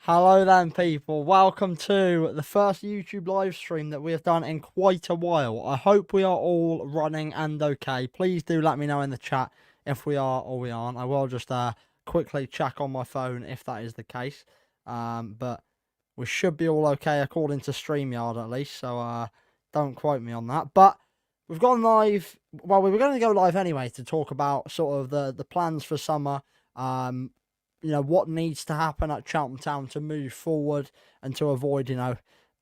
Hello then, people. Welcome to the first YouTube live stream that we have done in quite a while. I hope we are all running and okay. Please do let me know in the chat if we are or we aren't. I will just quickly check on my phone if that is the case. But we should be all okay according to StreamYard at least. So don't quote me on that. But we've gone live. Well, we were going to go live anyway to talk about sort of the plans for summer. What needs to happen at Cheltenham Town to move forward and to avoid,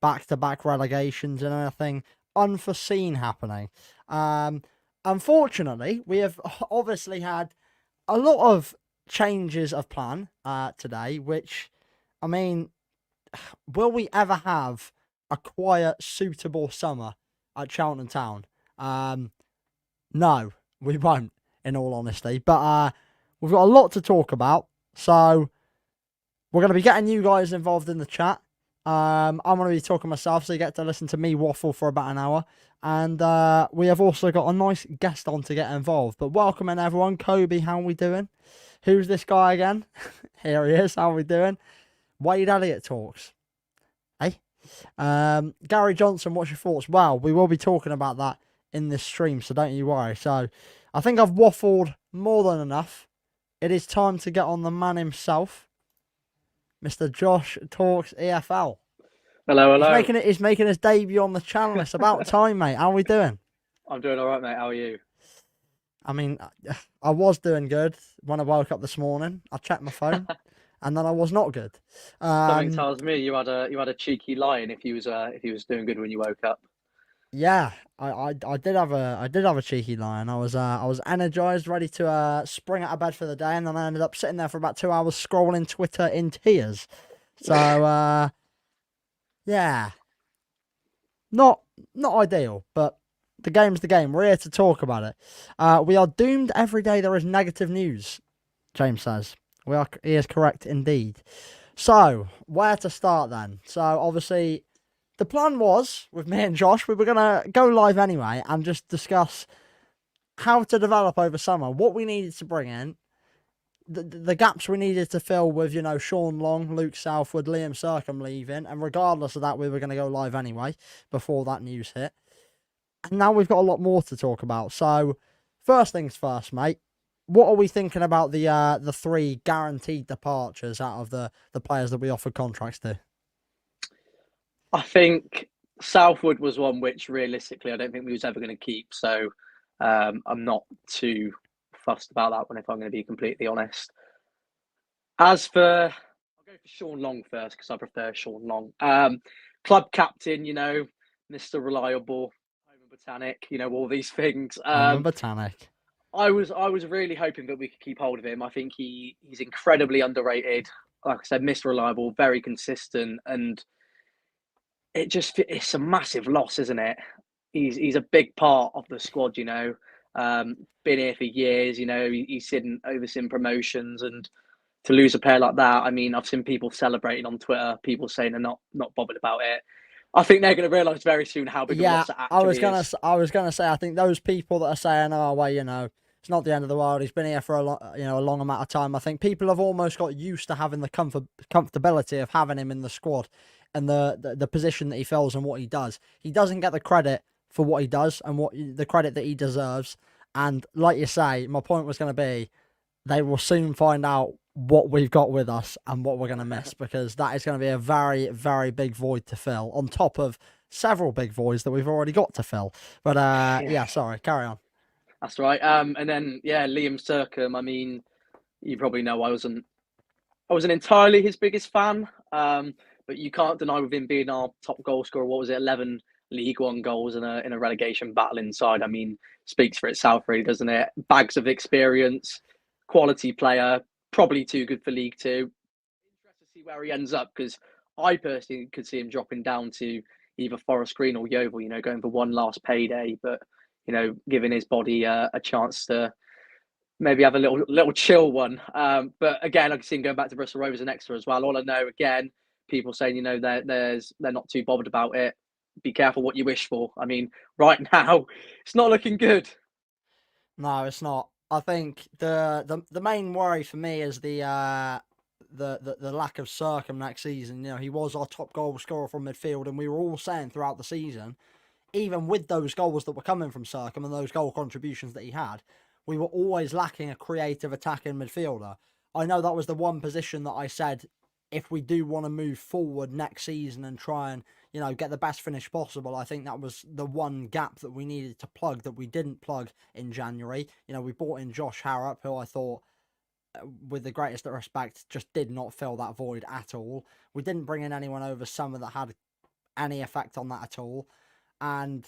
back-to-back relegations and anything unforeseen happening. Unfortunately, we have obviously had a lot of changes of plan today, which, I mean, will we ever have a quiet, suitable summer at Cheltenham Town? No, we won't, in all honesty. But we've got a lot to talk about. So we're going to be getting you guys involved in the chat. I'm going to be talking myself, so you get to listen to me waffle for about an hour. And we have also got a nice guest on to get involved. But welcome in, everyone. Kobe, how are we doing? Who's this guy again? Here he is. How are we doing? Wade Elliott talks. Hey? Gary Johnson, what's your thoughts? Well, we will be talking about that in this stream, so don't you worry. So I think I've waffled more than enough. It is time to get on the man himself, Mr. Josh Talks EFL. Hello, hello. He's making his debut on the channel. It's about time, mate. How are we doing? I'm doing all right, mate. How are you? I mean, I was doing good when I woke up this morning. I checked my phone, and then I was not good. Something tells me you had a cheeky line if he was doing good when you woke up. Yeah, I did have a cheeky line. I was energized, ready to spring out of bed for the day, and then I ended up sitting there for about 2 hours scrolling Twitter in tears. So yeah, not ideal, but the game's the game. We're here to talk about it. We are doomed every day there is negative news, James says. He is correct indeed. So where to start then? So obviously, the plan was, with me and Josh, we were going to go live anyway and just discuss how to develop over summer, what we needed to bring in, the gaps we needed to fill with, Sean Long, Luke Southwood, Liam Sercombe leaving. And regardless of that, we were going to go live anyway before that news hit. And now we've got a lot more to talk about. So, first things first, mate. What are we thinking about the three guaranteed departures out of the players that we offered contracts to? I think Southwood was one which realistically I don't think we was ever going to keep. So I'm not too fussed about that one if I'm going to be completely honest. As for, I'll go for Sean Long first because I prefer Sean Long. Club captain, Mr. Reliable, Home and Botanic, all these things. Botanic. I was really hoping that we could keep hold of him. I think he's incredibly underrated. Like I said, Mr. Reliable, very consistent, and it's a massive loss, isn't it? He's a big part of the squad, been here for years, he's overseen promotions, and to lose a player like that, I mean, I've seen people celebrating on Twitter, people saying they're not bothered about it. I think they're going to realise very soon how big a loss it actually is. I was gonna say, I think those people that are saying, "Oh, well, it's not the end of the world. He's been here for a long amount of time." I think people have almost got used to having the comfortability of having him in the squad and the position that he fills and what he does. He doesn't get the credit for what he does and the credit that he deserves. And like you say, my point was going to be, they will soon find out what we've got with us and what we're going to miss, because that is going to be a very, very big void to fill, on top of several big voids that we've already got to fill. But yeah, sorry, carry on. That's right. And then Liam Sercombe. I mean, you probably know I wasn't entirely his biggest fan. But you can't deny with him being our top goal scorer. What was it? 11 League One goals in a relegation battle inside. I mean, speaks for itself, really, doesn't it? Bags of experience, quality player, probably too good for League Two. Interested to see where he ends up, because I personally could see him dropping down to either Forest Green or Yeovil. Going for one last payday, but giving his body a chance to maybe have a little chill one. But again, I can see him going back to Bristol Rovers and extra as well. All I know, again, people saying they're not too bothered about it. Be careful what you wish for. I mean, right now it's not looking good. No, it's not. I think the main worry for me is the the lack of Circum next season. He was our top goal scorer from midfield, and we were all saying throughout the season, even with those goals that were coming from Circum and those goal contributions that he had, we were always lacking a creative attacking midfielder. I know that was the one position that I said, if we do want to move forward next season and try and, get the best finish possible, I think that was the one gap that we needed to plug that we didn't plug in January. We brought in Josh Harrop, who I thought, with the greatest respect, just did not fill that void at all. We didn't bring in anyone over summer that had any effect on that at all. And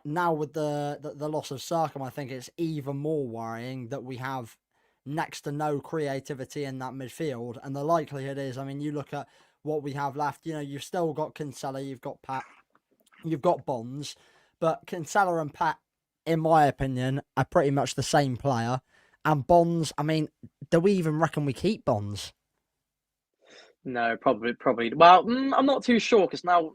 now with the loss of Circum, I think it's even more worrying that we have next to no creativity in that midfield. And the likelihood is, you look at what we have left, you've still got Kinsella, you've got Pat, you've got Bonds, but Kinsella and Pat, in my opinion, are pretty much the same player. And Bonds, do we even reckon we keep Bonds? No, probably. Well, I'm not too sure, because now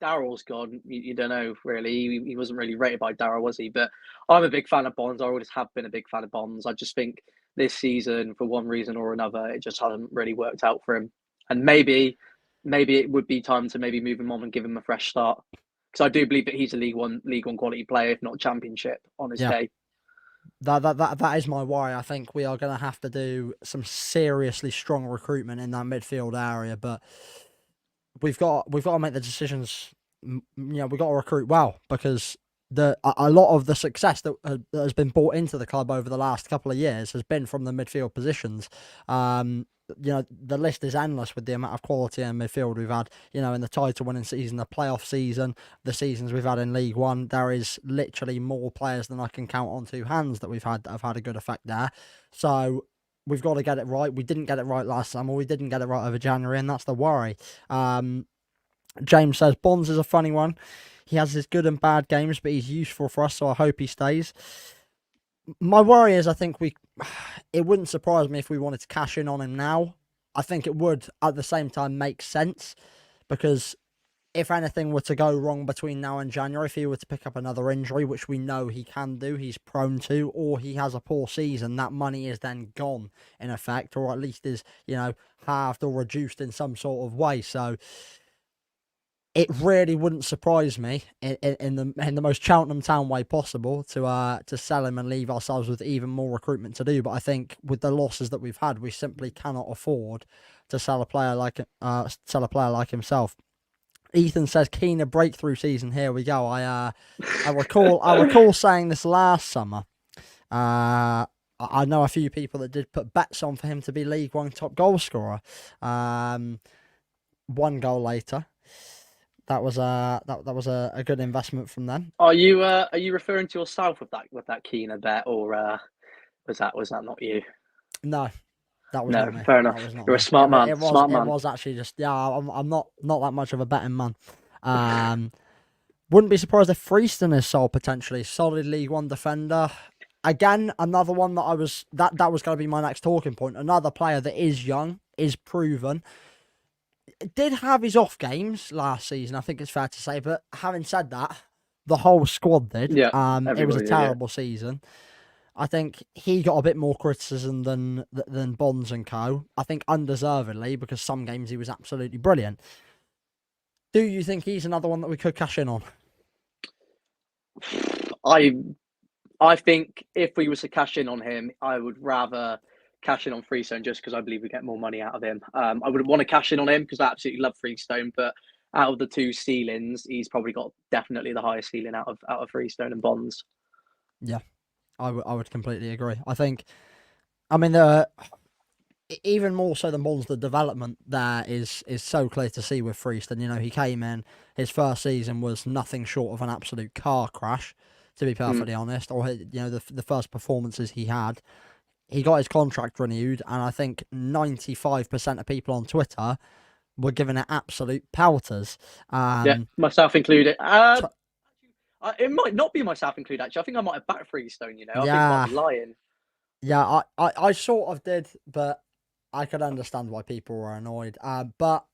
Daryl's gone. You don't know, really. He wasn't really rated by Daryl, was he? But I'm a big fan of Bonds. I always have been a big fan of Bonds. I just think this season, for one reason or another, it just hasn't really worked out for him. And maybe it would be time to maybe move him on and give him a fresh start. Because I do believe that he's a League One quality player, if not Championship, on his day. That is my worry. I think we are going to have to do some seriously strong recruitment in that midfield area, but we've got to make the decisions. We've got to recruit well, because a lot of the success that has been brought into the club over the last couple of years has been from the midfield positions. The list is endless with the amount of quality in midfield we've had, in the title-winning season, the playoff season, the seasons we've had in League One. There is literally more players than I can count on two hands that we've had that have had a good effect there. So we've got to get it right. We didn't get it right last summer. We didn't get it right over January, and that's the worry. James says, Bonds is a funny one. He has his good and bad games, but he's useful for us, so I hope he stays. My worry is, I think it wouldn't surprise me if we wanted to cash in on him now. I think it would, at the same time, make sense, because if anything were to go wrong between now and January, if he were to pick up another injury, which we know he can do, he's prone to, or he has a poor season, that money is then gone, in effect, or at least is, halved or reduced in some sort of way. So it really wouldn't surprise me in the most Cheltenham Town way possible to sell him and leave ourselves with even more recruitment to do. But I think with the losses that we've had, we simply cannot afford to sell a player like himself. Ethan says, keen a breakthrough season. Here we go. I recall saying this last summer. I know a few people that did put bets on for him to be League One top goal scorer. 1 goal later. That was a good investment from them. Are you referring to yourself with that Keena bet, or was that not you? No, that was not me. Fair enough. You're a smart man. It was actually just I'm not that much of a betting man. Wouldn't be surprised if Freeston is sold potentially. Solid League One defender. Again, another one that was going to be my next talking point. Another player that is young, is proven. Did have his off games last season, I think it's fair to say. But having said that, the whole squad did. Yeah, it was a terrible season. I think he got a bit more criticism than Bonds and co. I think undeservedly, because some games he was absolutely brilliant. Do you think he's another one that we could cash in on? I think if we was to cash in on him, I would rather cash in on Freestone, just because I believe we get more money out of him. I would want to cash in on him because I absolutely love Freestone, but out of the two ceilings, he's probably got definitely the highest ceiling out of Freestone and Bonds. Yeah, I would completely agree. I think, even more so than Bonds, the development there is so clear to see with Freestone. He came in, his first season was nothing short of an absolute car crash, to be perfectly honest. Or the first performances he had. He got his contract renewed, and I think 95% of people on Twitter were giving it absolute pelters. Myself included. It might not be myself included, actually. I think I might have backed Freestone, I think I might be lying. Yeah, I sort of did, but I could understand why people were annoyed. But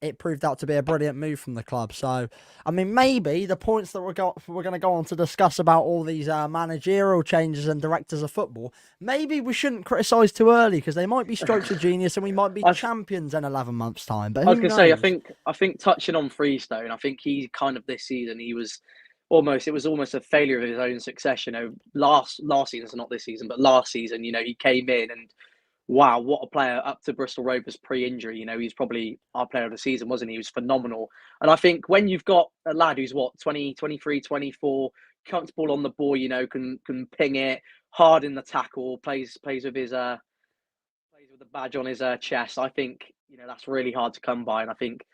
it proved out to be a brilliant move from the club. So, I mean, maybe the points that we're going to go on to discuss about all these managerial changes and directors of football, maybe we shouldn't criticise too early because they might be strokes of genius and we might be I, champions in 11 months' time. But I was who going to say, knows? I think touching on Freestone, I think he kind of this season he was almost it was almost a failure of his own success. You know, last season, so not this season, but last season, you know, he came in and wow, what a player up to Bristol Rovers pre-injury. You know, he's probably our player of the season, wasn't he? He was phenomenal. And I think when you've got a lad who's what, 20, 23, 24, comfortable on the ball, you know, can ping it, hard in the tackle, plays with his plays with the badge on his chest. I think, you know, that's really hard to come by. And I think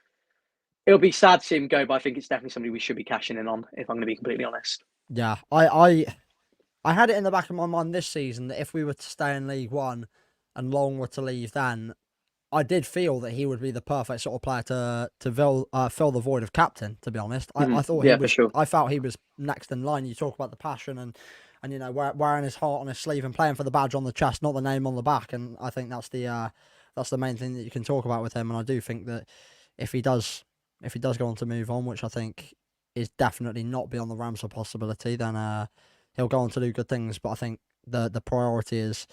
it'll be sad to see him go, but I think it's definitely somebody we should be cashing in on, if I'm going to be completely honest. Yeah, I had it in the back of my mind this season that if we were to stay in League One and Long were to leave, then I did feel that he would be the perfect sort of player to fill the void of captain. To be honest, I thought he Yeah, for was. sure. I felt he was next in line. You talk about the passion and you know wearing his heart on his sleeve and playing for the badge on the chest, not the name on the back. And I think that's the main thing that you can talk about with him. And I do think that if he does go on to move on, which I think is definitely not beyond the realms of possibility, then he'll go on to do good things. But I think the priority is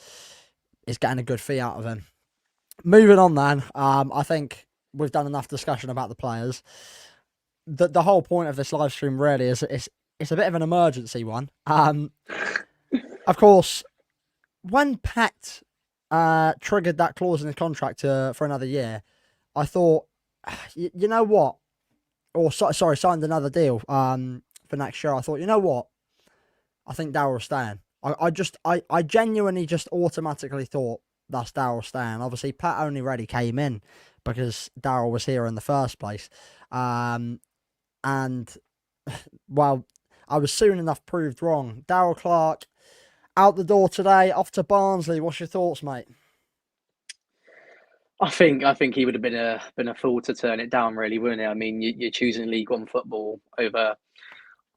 getting a good fee out of him. Moving on then, I think we've done enough discussion about the players. The whole point of this live stream really is it's a bit of an emergency one. Of course, when Pet triggered that clause in his contract for another year, I thought, you know what? Or sorry, signed another deal for next year. I thought, you know what? I think Daryl's staying. I genuinely just automatically thought that's Daryl staying. Obviously, Pat only really came in because Daryl was here in the first place. And, well, I was soon enough proved wrong. Daryl Clark, out the door today, off to Barnsley. What's your thoughts, mate? I think he would have been a fool to turn it down, really, wouldn't it? I mean, you're choosing League One football over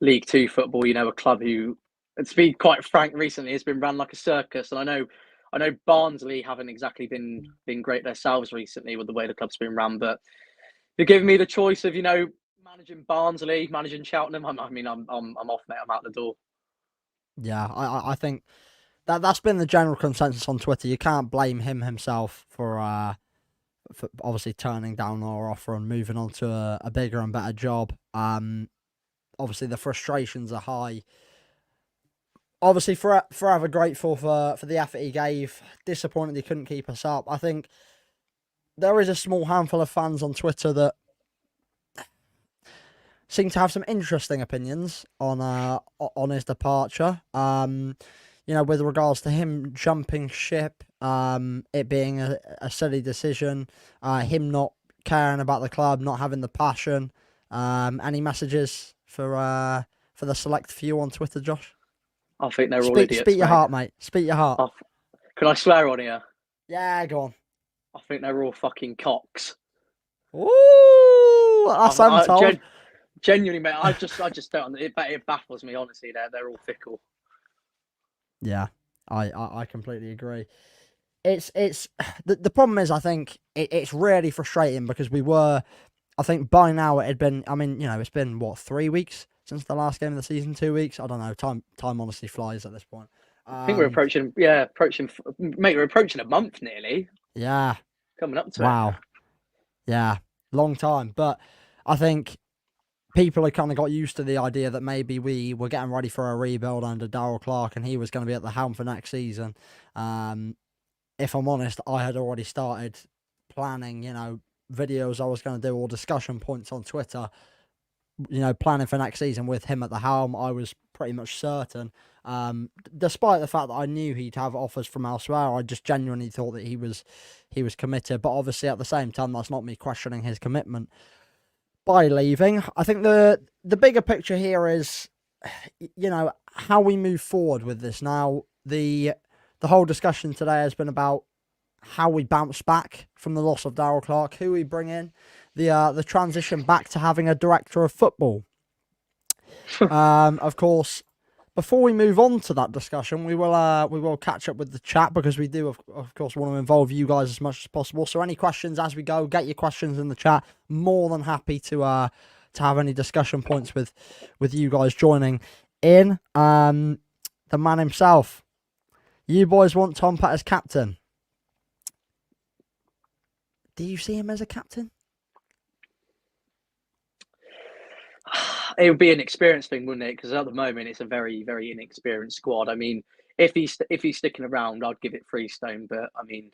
League Two football. You know, a club who, to be quite frank, recently has been run like a circus. And I know Barnsley haven't exactly been great themselves recently with the way the club's been run. But they're giving me the choice of, you know, managing Barnsley, managing Cheltenham. I'm off, mate. I'm out the door. Yeah, I think that's been the general consensus on Twitter. You can't blame him himself for obviously turning down our offer and moving on to a bigger and better job. Obviously the frustrations are high. Obviously forever grateful for the effort he gave. Disappointed he couldn't keep us up. I think there is a small handful of fans on Twitter that seem to have some interesting opinions on his departure. You know, with regards to him jumping ship, it being a silly decision, him not caring about the club, not having the passion. Any messages for the select few on Twitter, Josh? I think they're all idiots. Speak your heart, mate. Speak your heart. Can I swear on here? Yeah, go on. I think they're all fucking cocks. Ooh, that's untold. Genuinely, mate. I just don't. It baffles me, honestly. They're all fickle. Yeah, I completely agree. It's the problem is I think it's really frustrating because I think by now it had been. I mean, you know, it's been what 3 weeks since the last game of the season. 2 weeks. I don't know. Time honestly flies at this point. I think we're approaching. Yeah, mate. We're approaching a month nearly. Yeah. Coming up to it. Wow. Yeah, long time. But I think people had kind of got used to the idea that maybe we were getting ready for a rebuild under Daryl Clark and he was going to be at the helm for next season. If I'm honest, I had already started planning, you know, videos I was going to do or discussion points on Twitter, you know, planning for next season with him at the helm. I was pretty much certain. Despite the fact that I knew he'd have offers from elsewhere, I just genuinely thought that he was committed. But obviously at the same time, that's not me questioning his commitment by leaving. I think the bigger picture here is, you know, how we move forward with this. Now, the whole discussion today has been about how we bounce back from the loss of Daryl Clark, who we bring in, the transition back to having a director of football. Of course, before we move on to that discussion, we will catch up with the chat, because we do of course want to involve you guys as much as possible. So any questions as we go, get your questions in the chat. More than happy to have any discussion points with you guys joining in. The man himself. You boys want Tom Platt as captain? Do you see him as a captain? It would be an experience thing, wouldn't it? Because at the moment it's a very, very inexperienced squad. I mean, if he's sticking around, I'd give it Freestone. But I mean,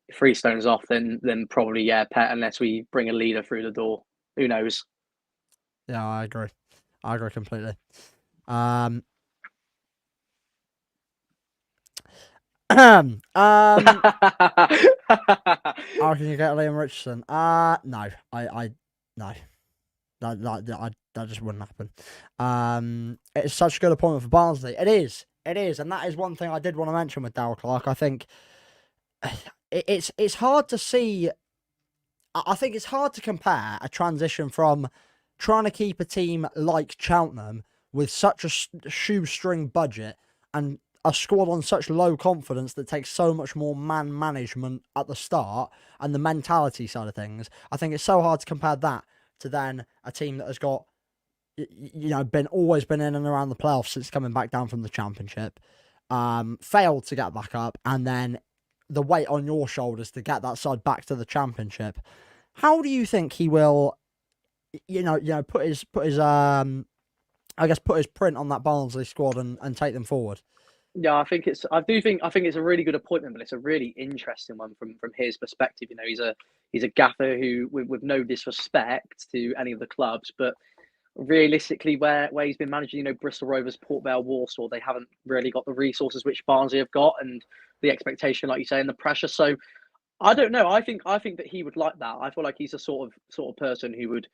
if Freestone's off, then probably Pet. Unless we bring a leader through the door, who knows? Yeah, I agree. I agree completely. How can you get Liam Richardson? No, no. That just wouldn't happen. It's such a good appointment for Barnsley. It is, and that is one thing I did want to mention with Daryl Clark. I think it's hard to see. I think it's hard to compare a transition from trying to keep a team like Cheltenham with such a shoestring budget and a squad on such low confidence that takes so much more man management at the start and the mentality side of things. I think it's so hard to compare that to then a team that has got, always been in and around the playoffs since coming back down from the Championship, failed to get back up, and then the weight on your shoulders to get that side back to the Championship. How do you think he will, put his print on that Barnsley squad and take them forward? Yeah, I think it's a really good appointment, but it's a really interesting one from his perspective. He's a gaffer who, with no disrespect to any of the clubs, but realistically, where he's been managing, Bristol Rovers, Port Vale, Warsaw, they haven't really got the resources which Barnsley have got, and the expectation, like you say, and the pressure. So I don't know. I think that he would like that. I feel like he's a sort of person who would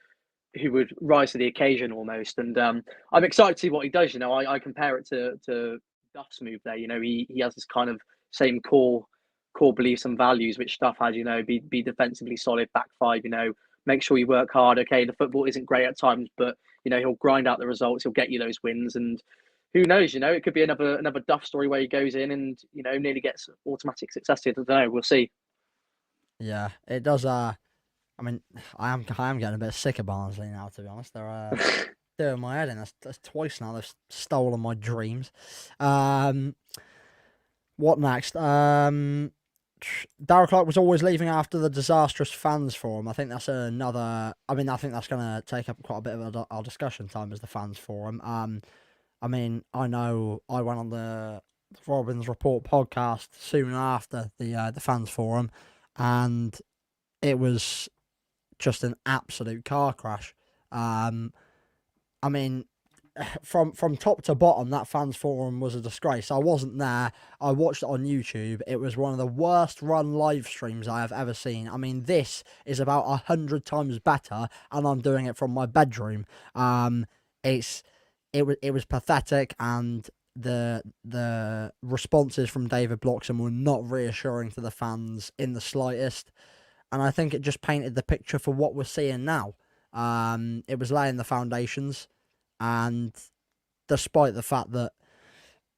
rise to the occasion almost. And I'm excited to see what he does. I compare it to Duff's move there. He has this kind of same core beliefs and values which Duff had. Be defensively solid, back five. Make sure you work hard. Okay, the football isn't great at times, but he'll grind out the results. He'll get you those wins. And who knows? It could be another Duff story where he goes in and nearly gets automatic success. I don't know. We'll see. Yeah, it does. I mean, I am getting a bit sick of Barnsley now, to be honest. They're doing my head in. That's twice now they've stolen my dreams. What next? Daryl Clark was always leaving after the disastrous fans forum. I think that's another. I think that's going to take up quite a bit of our discussion time as the fans forum. I know I went on the Robin's Report podcast soon after the fans forum, and it was just an absolute car crash. From top to bottom, that fans forum was a disgrace. I wasn't there. I watched it on YouTube. It was one of the worst run live streams I have ever seen. This is about 100 times better, and I'm doing it from my bedroom. It was pathetic, and the responses from David Bloxham were not reassuring to the fans in the slightest. And I think it just painted the picture for what we're seeing now. It was laying the foundations, and despite the fact that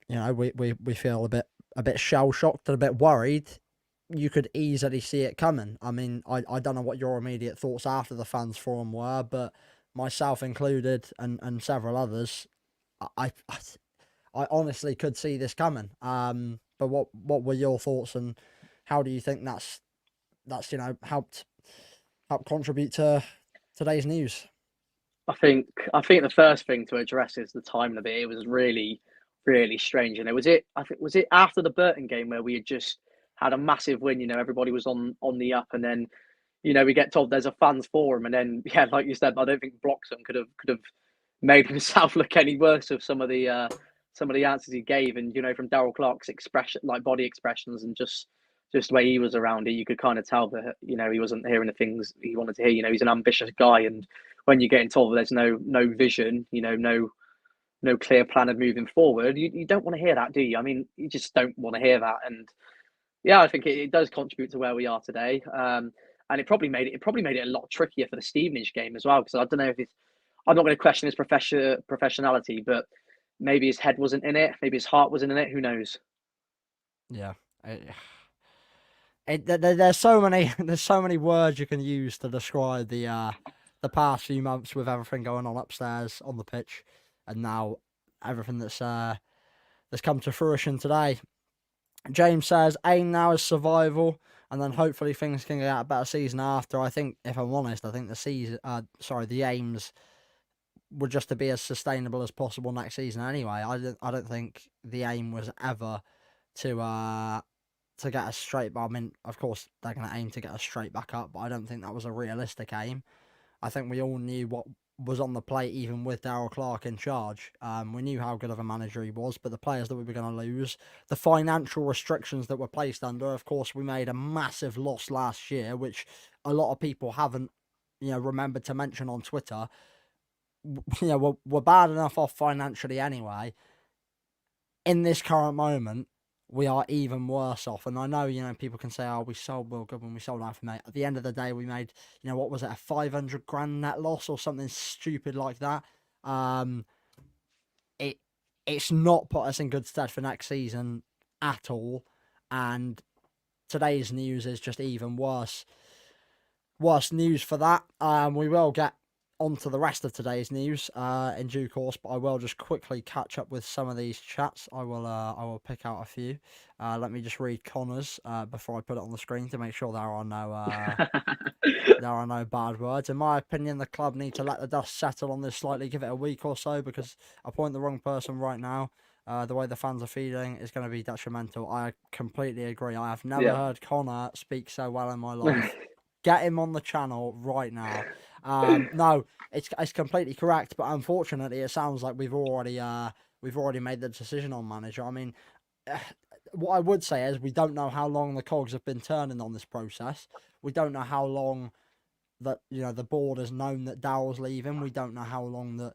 we feel a bit shell shocked and a bit worried, you could easily see it coming. I don't know what your immediate thoughts after the fans forum were, but myself included and several others, I honestly could see this coming. But what were your thoughts, and how do you think that's helped contribute to today's news? I think the first thing to address is the timing of it. It was really, really strange. And was it after the Burton game where we had just had a massive win, everybody was on the up, and then, we get told there's a fans forum, and then like you said, I don't think Bloxham could have made himself look any worse with some of the answers he gave. And from Daryl Clark's expression, like body expressions, and just the way he was around it, you could kind of tell that he wasn't hearing the things he wanted to hear. He's an ambitious guy, and when you're getting told there's no vision, no clear plan of moving forward, you don't want to hear that, do you? You just don't want to hear that. And I think it does contribute to where we are today. And it probably made it a lot trickier for the Stevenage game as well, because I don't know if I'm not going to question his professionality, but maybe his head wasn't in it, maybe his heart wasn't in it. Who knows? Yeah. There's so many there's so many words you can use to describe the past few months with everything going on upstairs on the pitch, and now everything that's come to fruition today. James says aim now is survival, and then hopefully things can get a better season after. I think, if I'm honest, I think the aims were just to be as sustainable as possible next season. Anyway, I don't think the aim was ever to get us straight. But I mean, of course, they're going to aim to get us straight back up, but I don't think that was a realistic aim. I think we all knew what was on the plate, even with Daryl Clark in charge. We knew how good of a manager he was, but the players that we were going to lose, the financial restrictions that were placed under, of course, we made a massive loss last year, which a lot of people haven't, remembered to mention on Twitter. We're bad enough off financially anyway. In this current moment, we are even worse off. And I know, people can say, oh, we sold Will Goodwin, we sold Alfie Mate. At the end of the day, we made, what was it, a 500 grand net loss or something stupid like that. It's not put us in good stead for next season at all. And today's news is just even worse. Worse news for that. We will get onto the rest of today's news in due course, but I will just quickly catch up with some of these chats. I will pick out a few. Let me just read Connor's before I put it on the screen to make sure there are no bad words. In my opinion, the club need to let the dust settle on this slightly, give it a week or so, because appoint the wrong person right now. The way the fans are feeling is going to be detrimental. I completely agree. I have never heard Connor speak so well in my life. Get him on the channel right now. No, it's completely correct, but unfortunately, it sounds like we've already made the decision on manager. I mean, what I would say is we don't know how long the cogs have been turning on this process. We don't know how long that the board has known that Daryl's leaving. We don't know how long that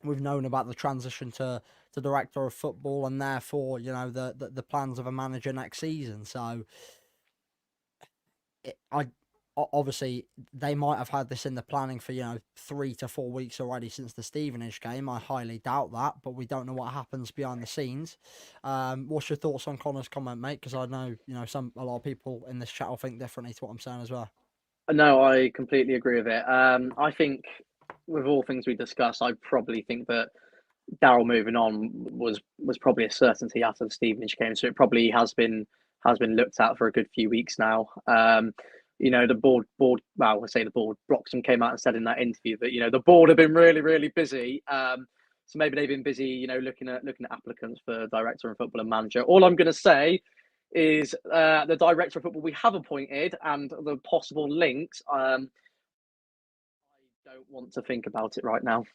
we've known about the transition to director of football, and therefore the plans of a manager next season. So obviously they might have had this in the planning for 3 to 4 weeks already since the Stevenage game. I highly doubt that, but we don't know what happens behind the scenes. What's your thoughts on Connor's comment, mate? Because I know a lot of people in this chat will think differently to what I'm saying as well. No, I completely agree with it. I think with all things we discussed, I probably think that Daryl moving on was probably a certainty after the Stevenage game, so it probably has been looked at for a good few weeks now. The board well, I say the board, Bloxham came out and said in that interview that the board have been really busy. So maybe they've been busy, looking at applicants for director of football and manager. All I'm going to say is the director of football we have appointed and the possible links. I don't want to think about it right now.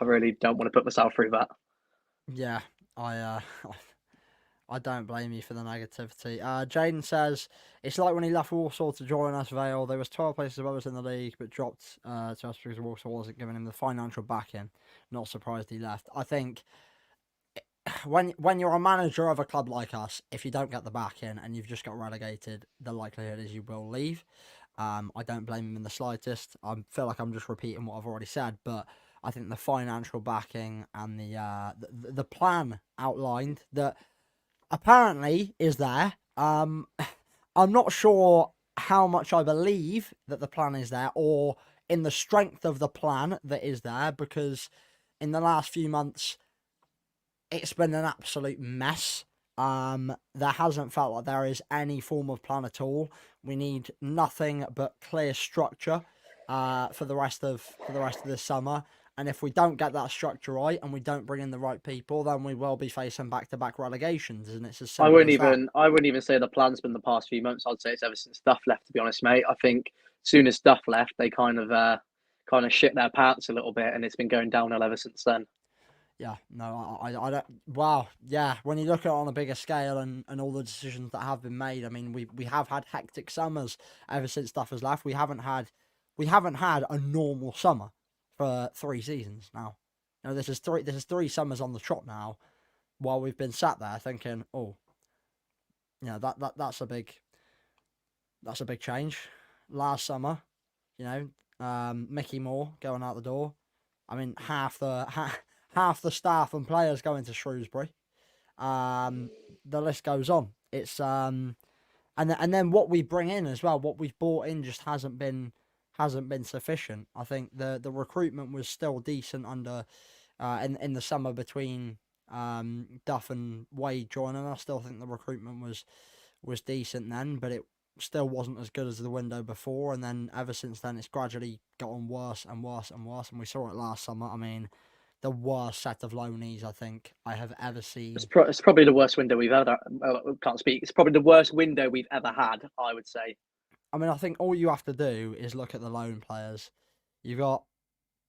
I really don't want to put myself through that. Yeah, I don't blame you for the negativity. Jaden says, it's like when he left Walsall to join us, Vale. There was 12 places above us in the league, but dropped to us because Walsall wasn't giving him the financial backing. Not surprised he left. I think when you're a manager of a club like us, if you don't get the backing and you've just got relegated, the likelihood is you will leave. I don't blame him in the slightest. I feel like I'm just repeating what I've already said, but I think the financial backing and the plan outlined that apparently is there. I'm not sure how much I believe that the plan is there or in the strength of the plan that is there, because in the last few months it's been an absolute mess. There hasn't felt like there is any form of plan at all. We need nothing but clear structure for the rest of this summer. And if we don't get that structure right and we don't bring in the right people, then we will be facing back-to-back relegations. And it's as simple as that. I wouldn't even say the plan's been the past few months. I'd say it's ever since Duff left, to be honest, mate. I think as soon as Duff left, they kind of shit their pants a little bit, and it's been going downhill ever since then. Yeah, no, I don't. Wow, yeah. When you look at it on a bigger scale and all the decisions that have been made, I mean, we have had hectic summers ever since Duff has left. We haven't had a normal summer for 3 seasons now. This is three summers on the trot now, while we've been sat there thinking, oh, that's a big change. Last summer, Mickey Moore going out the door. I mean, half the half the staff and players going to Shrewsbury. The list goes on. It's and then what we bring in as well, what we've brought in just hasn't been sufficient. I think the recruitment was still decent under in the summer between Duff and Wade joining. I still think the recruitment was decent then, but it still wasn't as good as the window before. And then ever since then, it's gradually gotten worse and worse and worse. And we saw it last summer. I mean, the worst set of loanees I think I have ever seen. It's probably the worst window we've ever. Can't speak. It's probably the worst window we've ever had, I would say. I mean, I think all you have to do is look at the loan players. You've got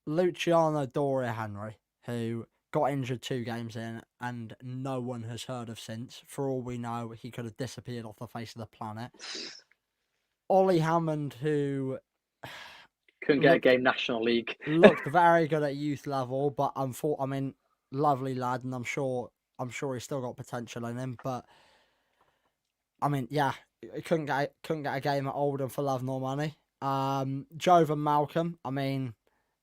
Luciano Doria Henry, who got injured 2 games in, and no one has heard of since. For all we know, he could have disappeared off the face of the planet. Ollie Hammond, who couldn't get a game National League. Looked very good at youth level, but lovely lad, and I'm sure he's still got potential in him. But I mean, yeah, couldn't get a game at Oldham for love nor money. Jovan Malcolm, I mean,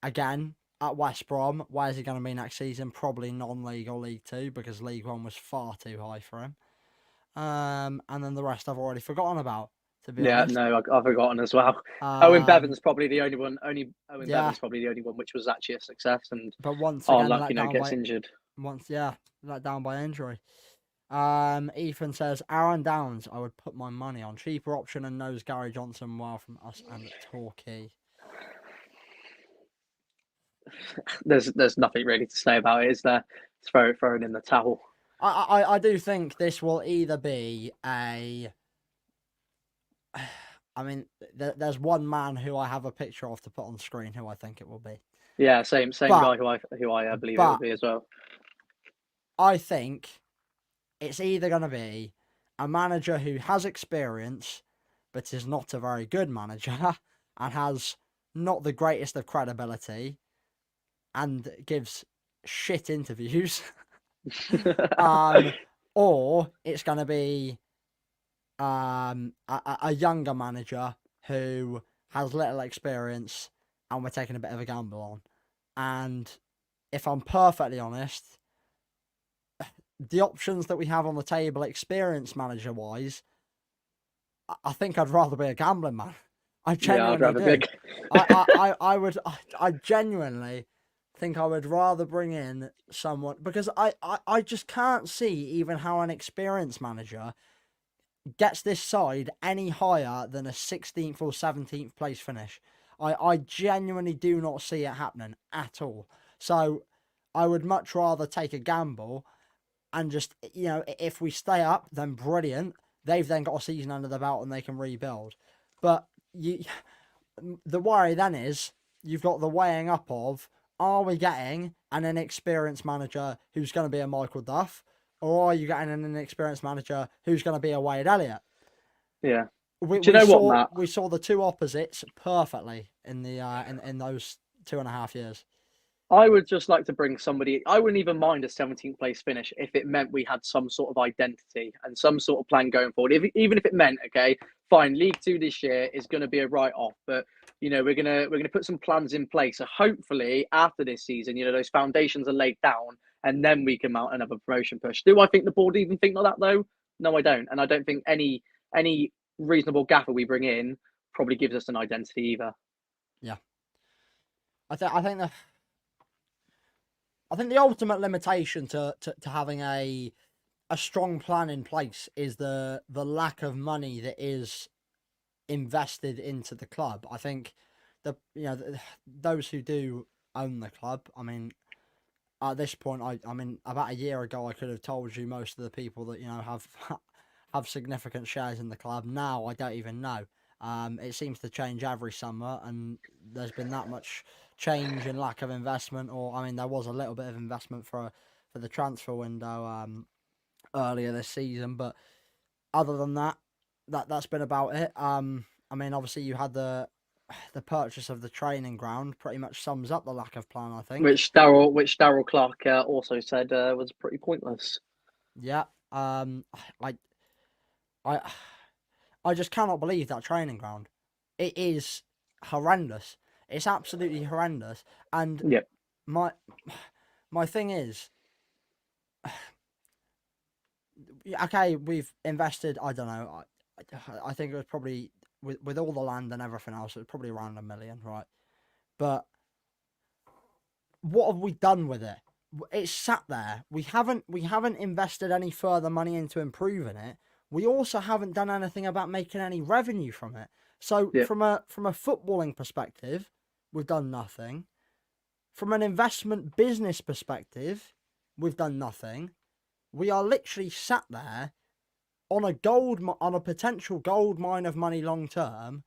again at West Brom, where's he going to be next season? Probably non-league or League Two, because League One was far too high for him. And then the rest I've already forgotten about. To be honest. No, I've forgotten as well. Owen Bevan's probably the only one. Bevan's probably the only one which was actually a success. And but once again, gets injured. Let down by injury. Ethan says Aaron Downs. I would put my money on cheaper option and knows Gary Johnson well from us and Torquay. There's nothing really to say about it, is there? It's thrown in the towel. I do think this will either be a. I mean, there's one man who I have a picture of to put on screen who I think it will be. Yeah, same guy who I believe it will be as well. I think it's either going to be a manager who has experience but is not a very good manager and has not the greatest of credibility and gives shit interviews, or it's going to be a younger manager who has little experience and we're taking a bit of a gamble on. And if I'm perfectly honest, the options that we have on the table, experience manager wise, I think I'd rather be a gambling man. I genuinely do. I genuinely think I would rather bring in someone, because I just can't see even how an experienced manager gets this side any higher than a 16th or 17th place finish. I genuinely do not see it happening at all. So I would much rather take a gamble and just, if we stay up, then brilliant. They've then got a season under the belt and they can rebuild. But the worry then is you've got the weighing up of, are we getting an inexperienced manager who's going to be a Michael Duff? Or are you getting an inexperienced manager who's going to be a Wade Elliott? Yeah. We saw the two opposites perfectly in the in those 2.5 years. I would just like to bring somebody. I wouldn't even mind a 17th place finish if it meant we had some sort of identity and some sort of plan going forward. Even if it meant, okay, fine, League Two this year is going to be a write-off, but we're gonna put some plans in place. So hopefully after this season, those foundations are laid down, and then we can mount another promotion push. Do I think the board even think like that though? No, I don't, and I don't think any reasonable gaffer we bring in probably gives us an identity either. Yeah, I think the ultimate limitation to having a strong plan in place is the lack of money that is invested into the club. I think those who do own the club, I mean, at this point, I mean, about a year ago, I could have told you most of the people that have significant shares in the club. Now I don't even know. It seems to change every summer, and there's been that much change in lack of investment. Or I mean, there was a little bit of investment for the transfer window earlier this season, but other than that's been about it. I mean, obviously you had the purchase of the training ground, pretty much sums up the lack of plan, I think. Which Daryl Clark also said was pretty pointless. Yeah. I just cannot believe that training ground. It is horrendous. It's absolutely horrendous. And yep. My thing is, okay, we've invested. I don't know. I think it was probably with all the land and everything else, it was probably around $1 million, right? But what have we done with it? It's sat there. We haven't invested any further money into improving it. We also haven't done anything about making any revenue from it. So Yeah, from a footballing perspective, we've done nothing. From an investment business perspective, we've done nothing. We are literally sat there on a potential gold mine of money long term,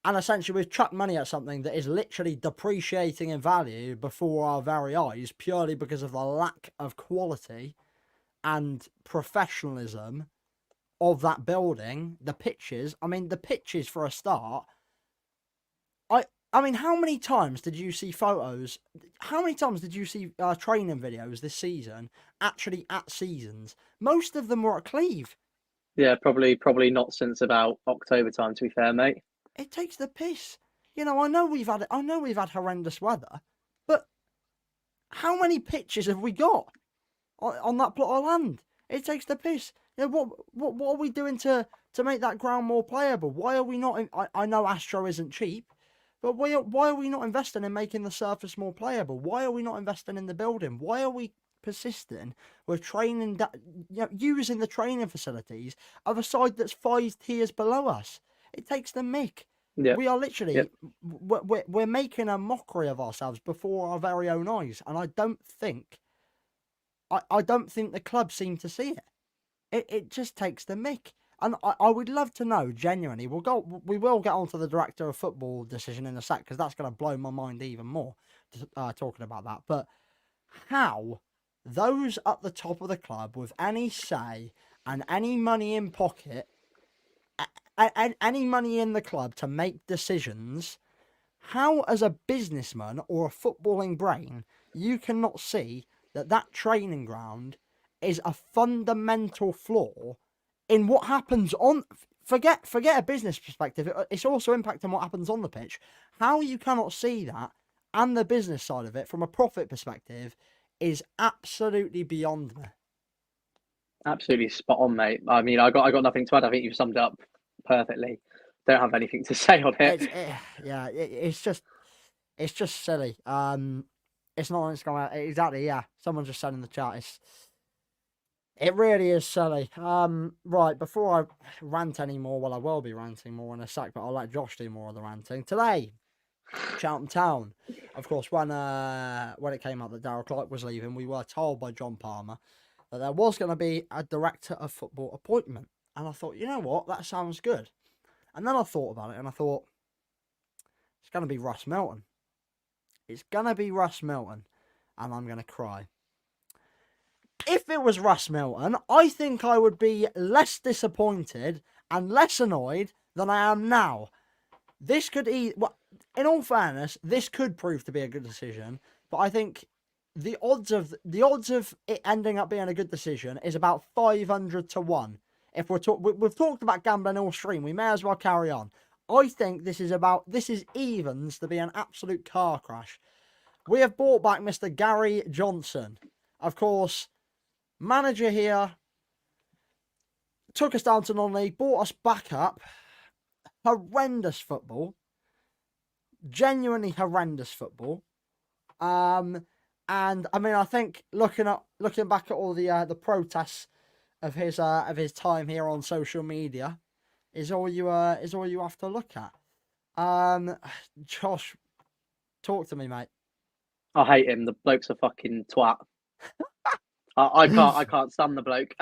and essentially we've chucked money at something that is literally depreciating in value before our very eyes, purely because of the lack of quality and professionalism of that building. The pitches, I mean, the pitches for a start. I mean, how many times did you see photos? How many times did you see training videos this season actually at seasons? Most of them were at Cleve. yeah, probably not since about October time. To be fair, mate. It takes the piss. I know we've had horrendous weather, but how many pitches have we got on that plot of land? It takes the piss. What are we doing to make that ground more playable? Why are we not? I know Astro isn't cheap, but why are we not investing in making the surface more playable? Why are we not investing in the building? Why are we persisting with training using the training facilities of a side that's 5 tiers below us? It takes the mick. Yeah, We are yeah, literally we're making a mockery of ourselves before our very own eyes, and I don't think the club seem to see it. It just takes the mick. And I would love to know, genuinely. We will get onto the director of football decision in a sec, because that's going to blow my mind even more, talking about that. But how those at the top of the club with any say and any money in pocket, any money in the club to make decisions, how, as a businessman or a footballing brain, you cannot see that training ground is a fundamental flaw in what happens on. Forget a business perspective. It's also impacting what happens on the pitch. How you cannot see that and the business side of it from a profit perspective is absolutely beyond me. absolutely spot on, mate. I mean, I got nothing to add. I think you've summed it up perfectly. Don't have anything to say on it. Yeah, it's just silly. It's not. It's going exactly. Yeah, someone just said in the chat. It really is silly. Right, before I rant anymore, well, I will be ranting more in a sec, but I'll let Josh do more of the ranting. Today, Cheltenham Town, of course, when it came out that Daryl Clark was leaving, we were told by John Palmer that there was going to be a director of football appointment. And I thought, you know what, that sounds good. And then I thought about it, and I thought, it's going to be Russ Milton. It's going to be Russ Milton, and I'm going to cry. If it was Russ Milton, I think I would be less disappointed and less annoyed than I am now. This could in all fairness, this could prove to be a good decision, but I think the odds of it ending up being a good decision is about 500 to 1. If we've talked about gambling all stream, we may as well carry on. I think this is evens to be an absolute car crash. We have brought back Mr. Gary Johnson. Of course, manager here, took us down to non-league, brought us back up. Horrendous football. Genuinely horrendous football. And I mean, I think looking back at all the protests of his time here on social media is all you have to look at. Josh, talk to me, mate. I hate him. The bloke's a fucking twat. I can't stand the bloke.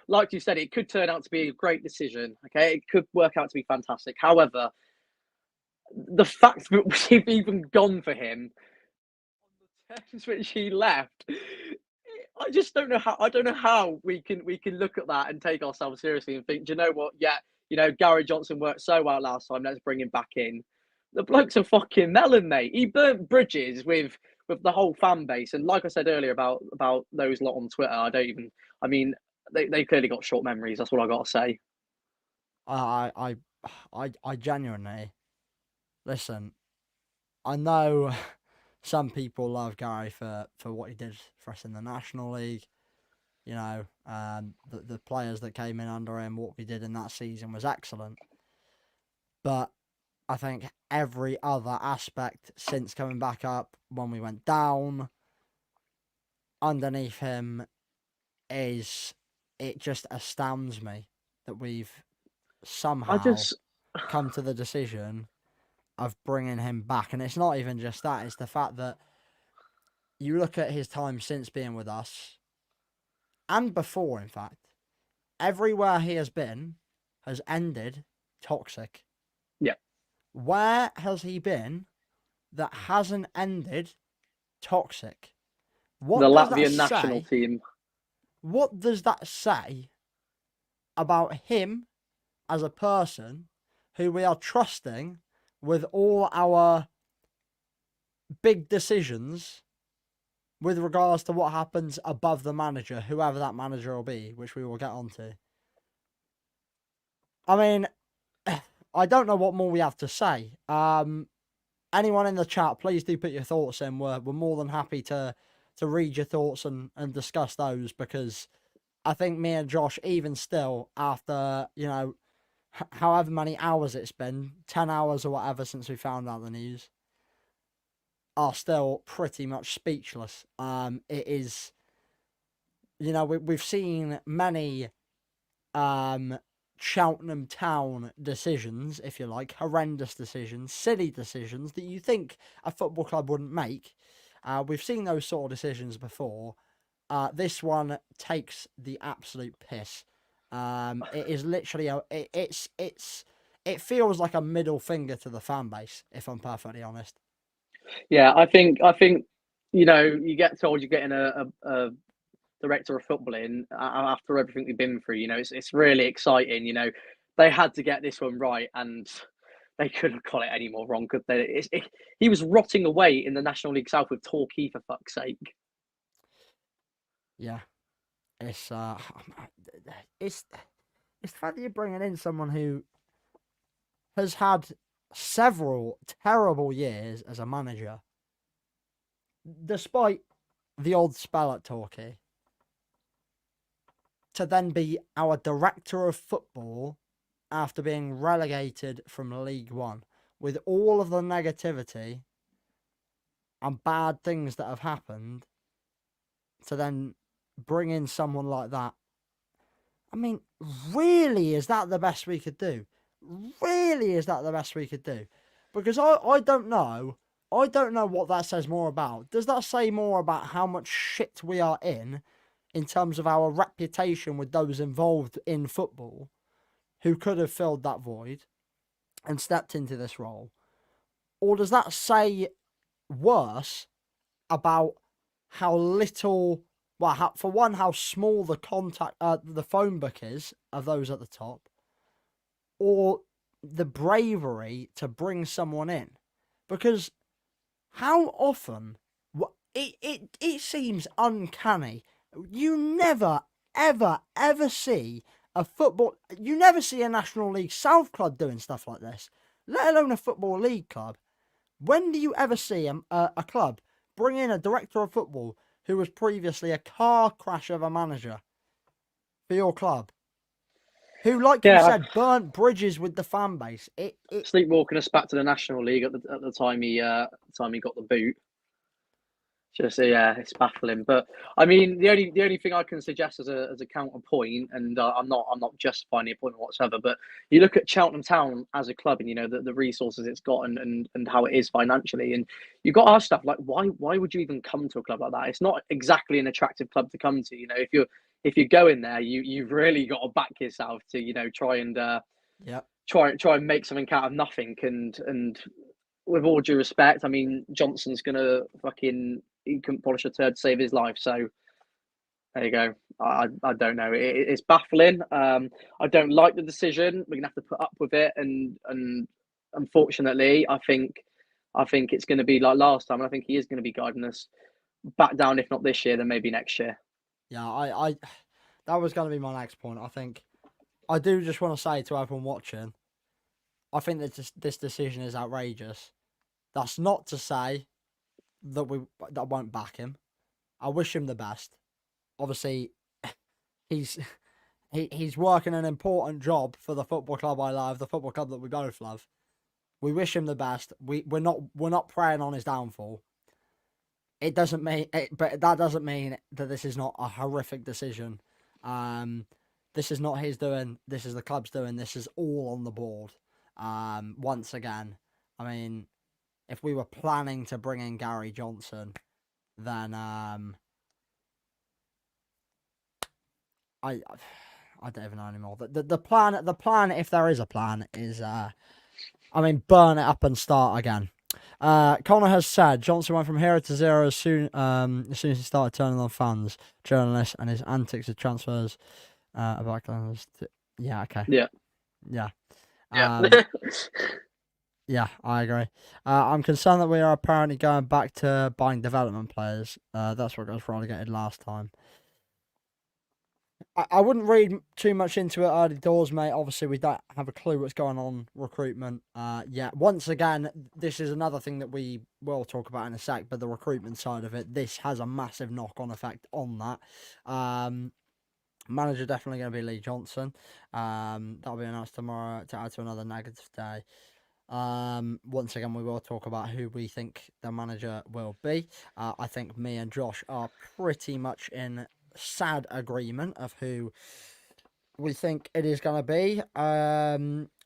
Like you said, it could turn out to be a great decision. Okay, it could work out to be fantastic. However, the fact that we've even gone for him on the terms which he left, I just don't know how. I don't know how we can look at that and take ourselves seriously and think, do you know what? Yeah, Gary Johnson worked so well last time. Let's bring him back in. The bloke's a fucking melon, mate. He burnt bridges with the whole fan base, and like I said earlier about those lot on Twitter, I don't even. I mean, they clearly got short memories. That's what I got to say. I genuinely listen. I know some people love Gary for what he did for us in the National League. You know, the players that came in under him, what we did in that season was excellent. But I think every other aspect since coming back up, when we went down, underneath him, it just astounds me that we've I somehow just, come to the decision of bringing him back. And it's not even just that, it's the fact that you look at his time since being with us, and before, in fact, everywhere he has been has ended toxic. yeah, Where has he been that hasn't ended toxic? the What does that Latvian national say? team. What does that say about him as a person who we are trusting with all our big decisions with regards to what happens above the manager, whoever that manager will be, which we will get onto? I mean, I don't know what more we have to say. Anyone in the chat, please do put your thoughts in. We're more than happy to read your thoughts and discuss those, because I think me and Josh, even still, after, you know, however many hours it's been, 10 hours or whatever since we found out the news, are still pretty much speechless. It is, you know, we've seen many Cheltenham Town decisions, if you like, horrendous decisions, silly decisions that you think a football club wouldn't make. We've seen those sort of decisions before. This one takes the absolute piss. It is literally it feels like a middle finger to the fan base, if I'm perfectly honest. Yeah, I think, you get told you're getting a director of football in after everything they've been through. It's really exciting. They had to get this one right, and they couldn't have got it any more wrong, could they? He was rotting away in the National League South with Torquay, for fuck's sake. Yeah, it's it's it's the fact that you're bringing in someone who has had several terrible years as a manager, despite the odd spell at Torquay, to then be our director of football after being relegated from League One, with all of the negativity and bad things that have happened, to then bring in someone like that. I mean, really, is that the best we could do? Really, is that the best we could do? Because I don't know. I don't know what that says more about. Does that say more about how much shit we are in terms of our reputation with those involved in football who could have filled that void and stepped into this role? Or does that say worse about how little, well, for one, how small the phone book is of those at the top, or the bravery to bring someone in? Because how often, it seems uncanny. You never, ever, ever see you never see a National League South club doing stuff like this, let alone a Football League club. When do you ever see a club bring in a director of football who was previously a car crash of a manager for your club? Who, like you Yeah, said, burnt bridges with the fan base. sleepwalking us back to the National League at the time he got the boot. Just yeah, it's baffling. But I mean, the only thing I can suggest as a counterpoint, and I'm not justifying the appointment whatsoever, but you look at Cheltenham Town as a club, and the resources it's got, and how it is financially, and you've got our stuff. Like, why would you even come to a club like that? It's not exactly an attractive club to come to. If you're going there, you've really got to back yourself to try and Yep. try and make something out of nothing. And with all due respect, I mean, Johnson's gonna he couldn't polish a turd to save his life. So there you go. I don't know. It's baffling. I don't like the decision. We're gonna have to put up with it, and unfortunately, I think it's going to be like last time. And I think he is going to be guiding us back down, if not this year, then maybe next year. Yeah, I that was going to be my next point. I think I do just want to say to everyone watching, I think that this decision is outrageous. That's not to say that won't back him. I wish him the best. Obviously, he's he's working an important job for the football club I love, the football club that we both love. We wish him the best. We're not preying on his downfall. It doesn't mean, but that doesn't mean that this is not a horrific decision. This is not his doing. This is the club's doing. This is all on the board. Once again, I mean, if we were planning to bring in Gary Johnson, then I don't even know anymore. The plan, if there is a plan, is burn it up and start again. Connor has said Johnson went from hero to zero as soon as he started turning on fans, journalists, and his antics of transfers. About yeah, okay, Yeah. Yeah, I agree. I'm concerned that we are apparently going back to buying development players. That's what got us relegated last time. I wouldn't read too much into it early doors, mate. Obviously, we don't have a clue what's going on recruitment yet. Once again, this is another thing that we will talk about in a sec, but the recruitment side of it, this has a massive knock-on effect on that. Manager definitely going to be Lee Johnson. That'll be announced tomorrow to add to another negative day. Once again, we will talk about who we think the manager will be. I think me and Josh are pretty much in sad agreement of who we think it is going to be.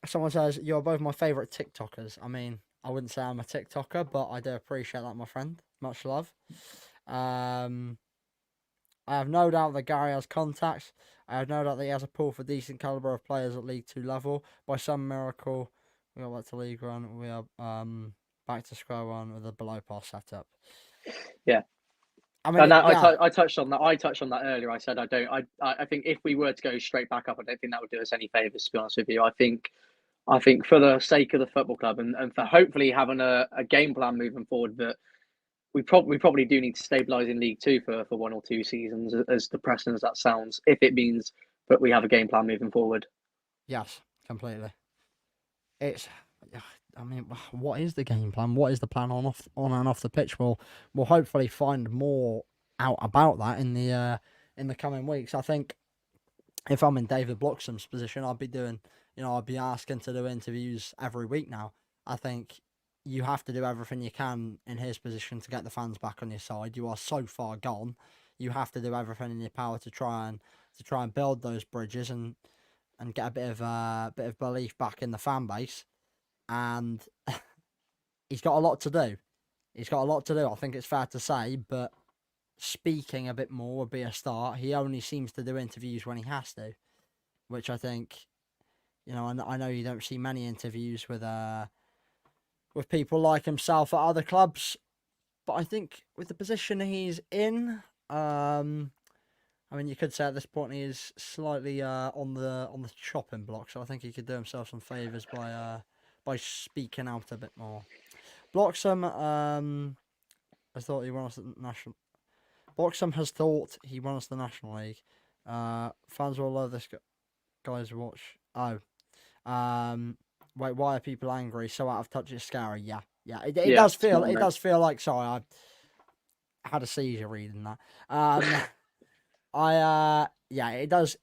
Someone says, you're both my favourite TikTokers. I mean, I wouldn't say I'm a TikToker, but I do appreciate that, my friend. Much love. I have no doubt that Gary has contacts. I have no doubt that he has a pool for decent calibre of players at League 2 level. By some miracle, we got back to League 1. We are back to square one with a below par setup. Yeah. I mean, I touched on that. I touched on that earlier. I said I think if we were to go straight back up, I don't think that would do us any favours. To be honest with you, I think for the sake of the football club and for hopefully having a game plan moving forward, that we probably do need to stabilise in League Two for 1 or 2 seasons, as depressing as that sounds. If it means that we have a game plan moving forward. Yes, completely. I mean, what is the game plan? What is the plan on and off the pitch? We'll hopefully find more out about that in the coming weeks. I think if I'm in David Bloxham's position, I'd be asking to do interviews every week now. I think you have to do everything you can in his position to get the fans back on your side. You are so far gone. You have to do everything in your power to try and build those bridges and get a bit of belief back in the fan base. And he's got a lot to do. I think it's fair to say, but speaking a bit more would be a start. He only seems to do interviews when he has to, which I think, I know you don't see many interviews with people like himself at other clubs, but I think with the position he's in, you could say at this point he is slightly on the chopping block, so I think he could do himself some favours by speaking out a bit more. Bloxham, has thought he won us the national. Bloxham has thought he won us the National League. Fans will love this guy's watch. Oh, wait, why are people angry? So out of touch, it's scary. Yeah. It does feel. It does feel like. Sorry, I had a seizure reading that. It does.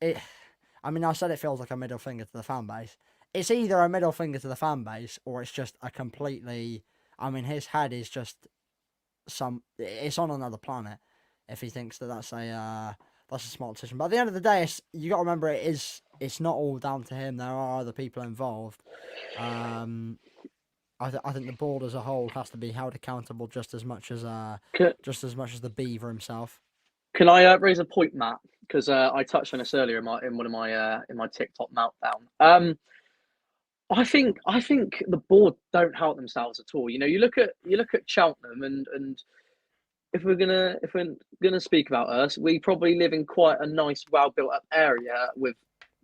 I said it feels like a middle finger to the fan base. It's either a middle finger to the fan base or it's just a completely. His head is just it's on another planet if he thinks that's a smart decision. But at the end of the day, you got to remember it's not all down to him. There are other people involved. I think the board as a whole has to be held accountable just as much as the Beaver himself. Can I raise a point, Matt? Because I touched on this earlier in one of my TikTok meltdown. I think the board don't help themselves at all. You look at Cheltenham, and if we're gonna speak about us, we probably live in quite a nice, well built up area with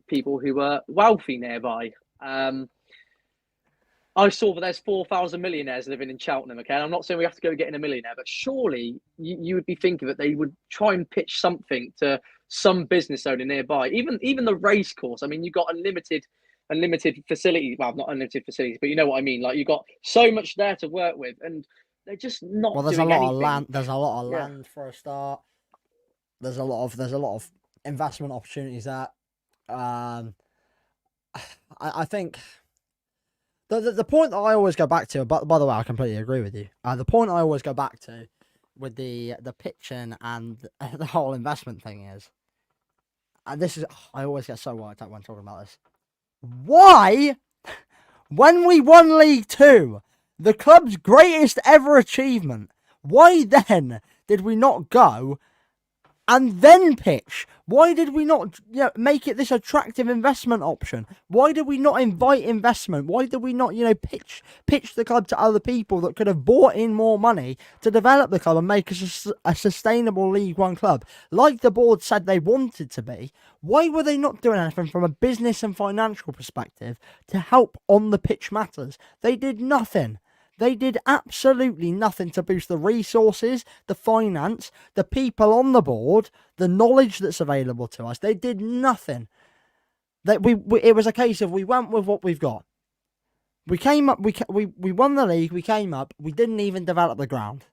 people who are wealthy nearby. I saw that there's 4,000 millionaires living in Cheltenham. Okay, and I'm not saying we have to go getting a millionaire, but surely you would be thinking that they would try and pitch something to some business owner nearby. Even the race course. You've got unlimited facilities. Well, not unlimited facilities, but you know what I mean. Like, you've got so much there to work with, and they're just not Well, there's a doing lot anything. of land. There's a lot of Yeah. land for a start. There's a lot of investment opportunities there. I think the point that I always go back to. But by the way, I completely agree with you. The point I always go back to with the pitching and the whole investment thing is, and this is, I always get so worked up when talking about this. Why, when we won League Two, the club's greatest ever achievement, why then did we not go and then pitch? Why did we not make it this attractive investment option? Why did we not invite investment? Why did we not, pitch the club to other people that could have brought in more money to develop the club and make us a sustainable League One club, like the board said they wanted to be? Why were they not doing anything from a business and financial perspective to help on the pitch matters? They did nothing. They did absolutely nothing to boost the resources, the finance, the people on the board, the knowledge that's available to us. They did nothing. It was a case of we went with what we've got. We came up, we won the league, we came up, we didn't even develop the ground.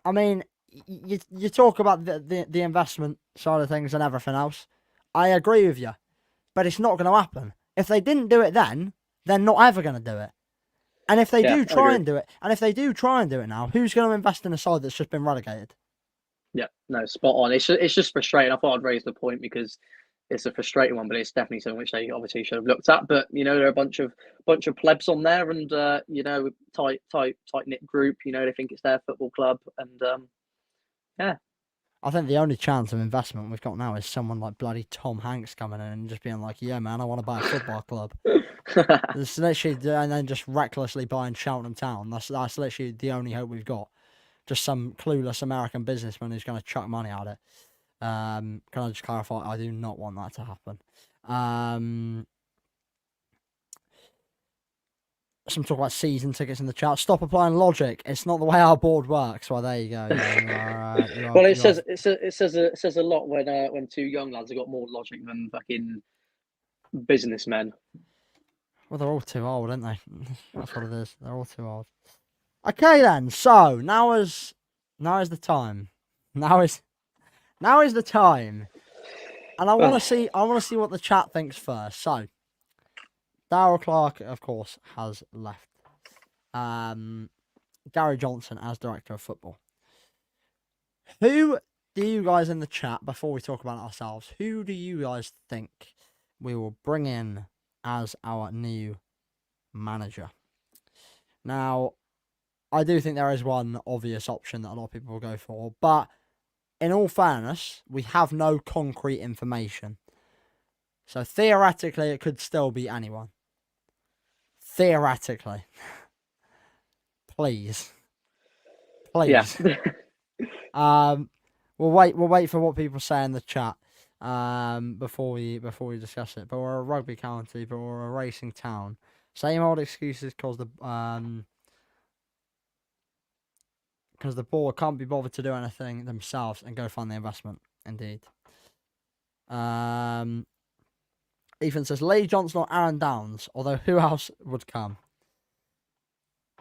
I mean, you talk about the investment side of things and everything else. I agree with you, but it's not going to happen. If they didn't do it then, they're not ever going to do it. And if they do try and do it, now, who's going to invest in a side that's just been relegated? Yeah, no, spot on. It's just frustrating. I thought I'd raise the point because it's a frustrating one, but it's definitely something which they obviously should have looked at. But there are a bunch of plebs on there, and tight knit group. They think it's their football club, and yeah. I think the only chance of investment we've got now is someone like bloody Tom Hanks coming in and just being like, "Yeah, man, I want to buy a football club." It's literally, and then just recklessly buying Cheltenham Town. That's literally the only hope we've got. Just some clueless American businessman who's going to chuck money at it. Can I just clarify? I do not want that to happen. Some talk about season tickets in the chat. Stop applying logic. It's not the way our board works. Well, there you go. Well, it says a lot when two young lads have got more logic than fucking businessmen. Well, they're all too old, aren't they? That's what it is. They're all too old. Okay then. So now is the time. Now is the time. And I want to see what the chat thinks first. So Daryl Clark, of course, has left. Gary Johnson as director of football. Who do you guys in the chat, before we talk about it ourselves, who do you guys think we will bring in as our new manager? Now, I do think there is one obvious option that a lot of people will go for, but in all fairness, we have no concrete information. So theoretically, it could still be anyone. Theoretically. Please. Yeah. We'll wait for what people say in the chat before we discuss it. But we're a rugby county, but we're a racing town. Same old excuses because the board can't be bothered to do anything themselves and go find the investment. Indeed. Ethan says Lee Johnson or Aaron Downs, although who else would come?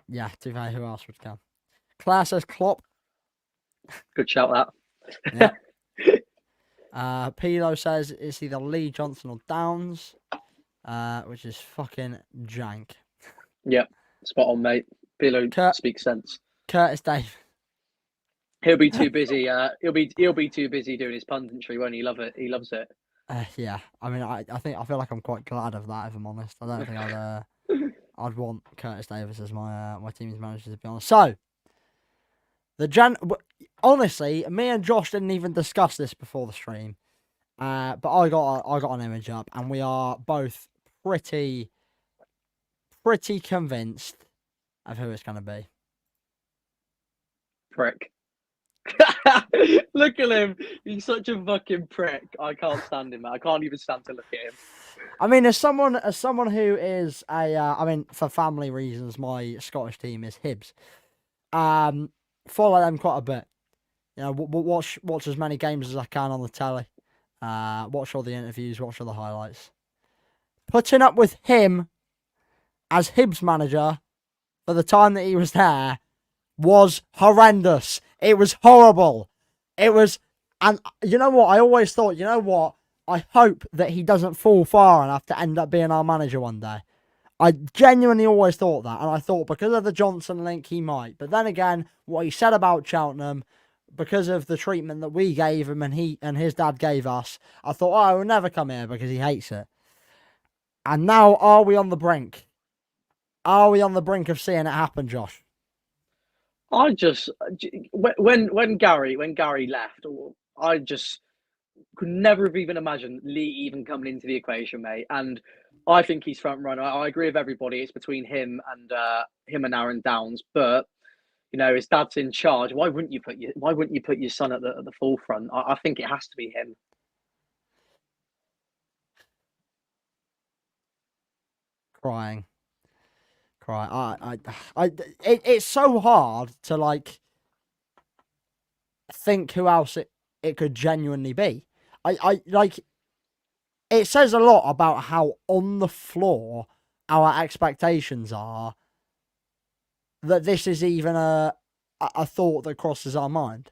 Yeah, to be fair, who else would come? Claire says Klopp. Good shout, that. Yeah. Pilo says it's either Lee Johnson or Downs, which is fucking jank. Yep, spot on, mate. Pilo speaks sense. Curtis Dave. He'll be too busy. He'll be too busy doing his punditry, won't he? He loves it. Yeah, I mean, I feel like I'm quite glad of that, if I'm honest. I don't think I'd want Curtis Davis as my team's manager, to be honest. So, honestly, me and Josh didn't even discuss this before the stream, but I got an image up, and we are both pretty convinced of who it's going to be. Prick. Look at him. He's such a fucking prick. I can't stand him, man. I can't even stand to look at him. I mean, as someone who is I mean, for family reasons, my Scottish team is Hibs. Follow them quite a bit. Watch as many games as I can on the telly. Watch all the interviews, watch all the highlights. Putting up with him as Hibs manager for the time that he was there was horrendous. It was horrible. It was, and you know what? I always thought, you know what? I hope that he doesn't fall far enough to end up being our manager one day. I genuinely always thought that, and I thought because of the Johnson link he might. But then again, what he said about Cheltenham, because of the treatment that we gave him and he and his dad gave us, I thought, oh, he'll never come here because he hates it. And now, are we on the brink? Are we on the brink of seeing it happen, Josh? I just when Gary left, I just could never have even imagined Lee even coming into the equation, mate. And I think he's front runner. I agree with everybody. It's between him and Aaron Downs. But you know, his dad's in charge. Why wouldn't you put your son at the forefront? I think it has to be him. Crying. It's so hard to like think who else it could genuinely be. I like. It says a lot about how on the floor our expectations are that this is even a thought that crosses our mind.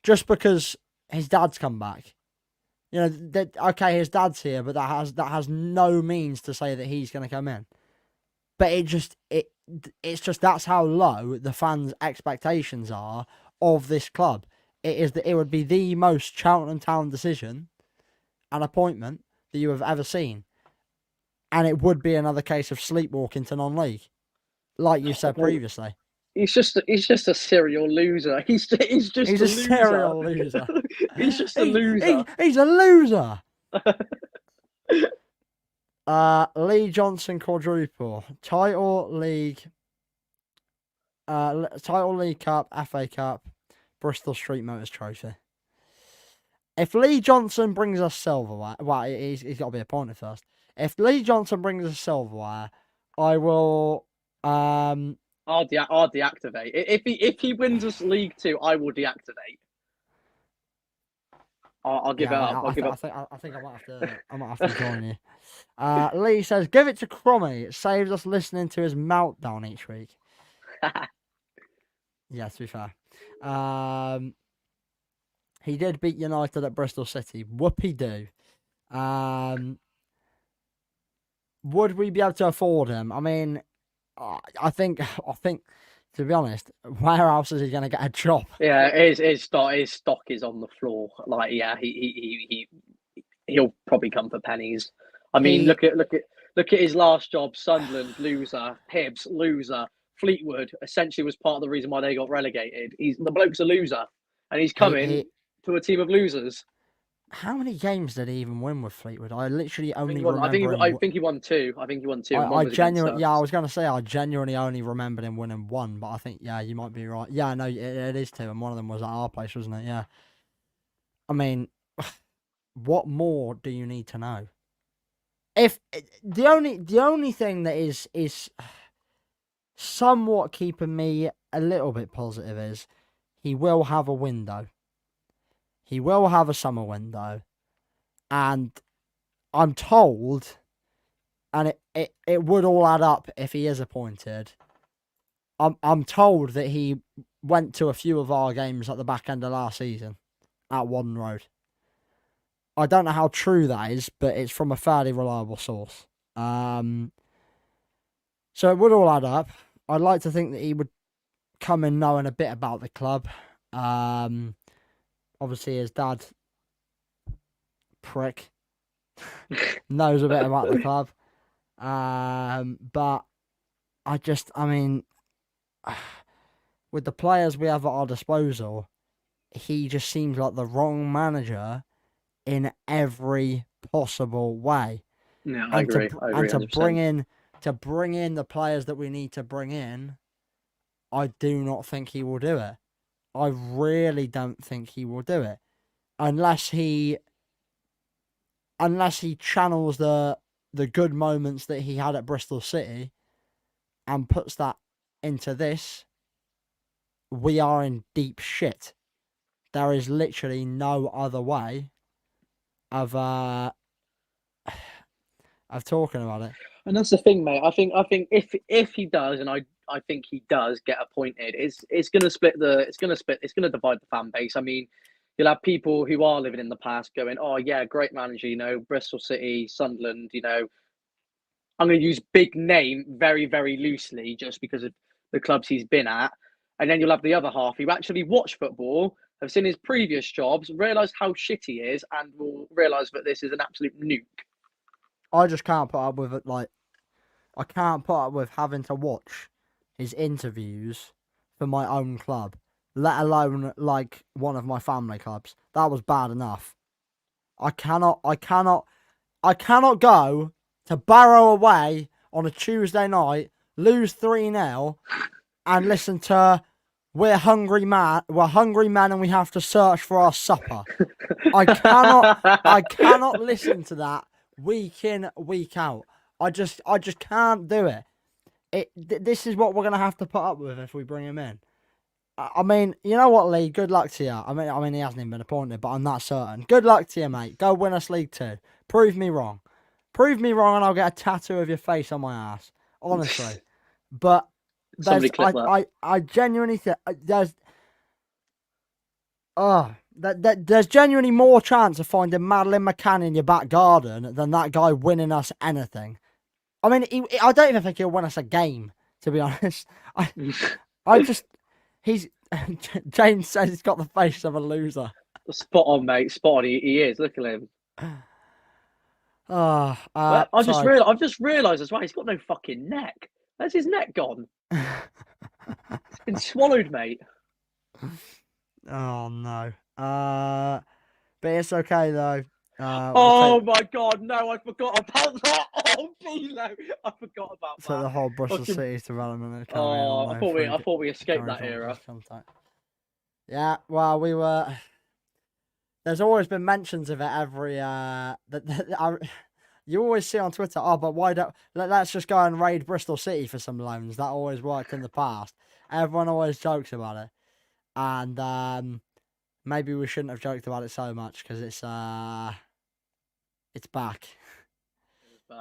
Just because his dad's come back. You know, that okay, his dad's here, but that has no means to say that he's going to come in. But it's just that's how low the fans' expectations are of this club. It would be the most Cheltenham Town decision and appointment that you have ever seen, and it would be another case of sleepwalking to non-league, like you said previously. He's just a serial loser. He's just a loser. serial loser. He's just a loser. He's a loser. Lee Johnson quadruple title league cup, FA Cup, Bristol Street Motors Trophy. If Lee Johnson brings us silverware, well, he's got to be appointed first. If Lee Johnson brings us silverware, I will. I'll deactivate. If he wins us League Two, I will deactivate. I'll give it up. I think I might have to join you. Lee says, "Give it to Cromie. It saves us listening to his meltdown each week." Yeah, to be fair. He did beat United at Bristol City. Whoopie-doo. Would we be able to afford him? I mean, I think, to be honest, where else is he going to get a job? Yeah, his stock is on the floor. Like, yeah, he'll probably come for pennies. I mean, look at his last job. Sunderland loser, Hibs loser, Fleetwood essentially was part of the reason why they got relegated. The bloke's a loser, and he's coming to a team of losers. How many games did he even win with Fleetwood? I literally only remember. I think he won two. I genuinely, I was going to say I genuinely only remembered him winning one, but I think you might be right. Yeah, no, it is two, and one of them was at our place, wasn't it? Yeah. I mean, what more do you need to know? If the only thing that is somewhat keeping me a little bit positive is he will have a window. He will have a summer window, and I'm told, and it would all add up if he is appointed. I'm told that he went to a few of our games at the back end of last season at Wadden Road. I don't know how true that is, but it's from a fairly reliable source. So it would all add up. I'd like to think that he would come in knowing a bit about the club. Obviously, his dad, prick, knows a bit about the club. But I mean, with the players we have at our disposal, he just seems like the wrong manager in every possible way. Yeah, I agree. And to bring in the players that we need to bring in, I do not think he will do it. I really don't think he will do it unless he channels the good moments that he had at Bristol City and puts that into this. We are in deep shit. There is literally no other way of talking about it. And that's the thing, mate. I think if he does, and I think he does get appointed, it's going to divide the fan base. I mean, you'll have people who are living in the past going, "Oh yeah, great manager, Bristol City, Sunderland, I'm going to use big name very, very loosely just because of the clubs he's been at." And then you'll have the other half who actually watch football, have seen his previous jobs, realise how shit he is, and will realise that this is an absolute nuke. I just can't put up with it. Like, I can't put up with having to watch his interviews for my own club, let alone like one of my family clubs. That was bad enough. I cannot go to Barrow away on a Tuesday night, lose 3-0, and listen to we're hungry men and we have to search for our supper. I cannot listen to that week in, week out. I just can't do it. This is what we're gonna have to put up with if we bring him in. I mean, you know what, Lee? Good luck to you. I mean, he hasn't even been appointed, but I'm that certain. Good luck to you, mate. Go win us League 2. Prove me wrong. Prove me wrong, and I'll get a tattoo of your face on my ass. Honestly, but Somebody clip that. I genuinely think there's genuinely more chance of finding Madeline McCann in your back garden than that guy winning us anything. I mean, I don't even think he'll win us a game, to be honest. James says he's got the face of a loser. Spot on, mate. Spot on. He is. Look at him. I've just realised as well. He's got no fucking neck. Where's his neck gone? It's been swallowed, mate. Oh no. But it's okay though. My god, no! I forgot about that. Oh, Bilo, I forgot about that. So the whole Bristol City's development is coming on. I thought we escaped that era. Yeah, well, we were. There's always been mentions of it every. You always see on Twitter, oh, but why don't let's just go and raid Bristol City for some loans? That always worked in the past. Everyone always jokes about it, and maybe we shouldn't have joked about it so much because it's back.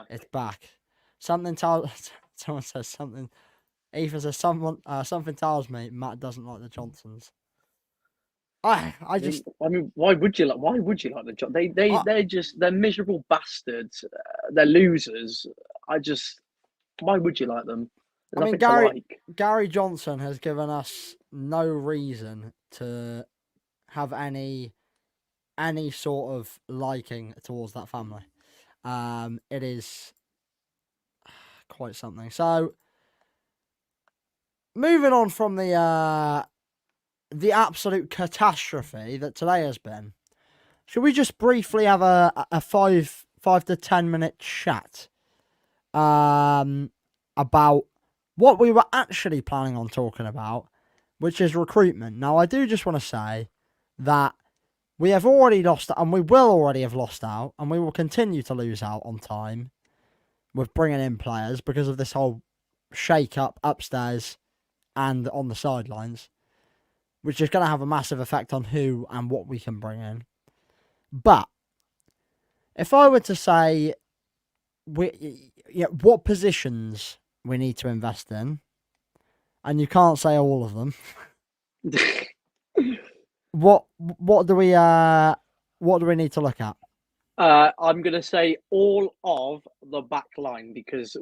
It's back. Something tells. Someone says something. Ethan says something tells me Matt doesn't like the Johnsons. I mean, why would you like the job? They're miserable bastards. They're losers. Why would you like them? Gary Johnson has given us no reason to have any sort of liking towards that family. It is quite something. So, moving on from the absolute catastrophe that today has been, should we just briefly have a 5 to 10 minute chat about what we were actually planning on talking about, which is recruitment. Now, I do just want to say that we have already lost, and we will already have lost out, and we will continue to lose out on time with bringing in players because of this whole shake-up upstairs and on the sidelines, which is going to have a massive effect on who and what we can bring in. But if I were to say what positions we need to invest in, and you can't say all of them, what do we need to look at? I'm going to say all of the back line because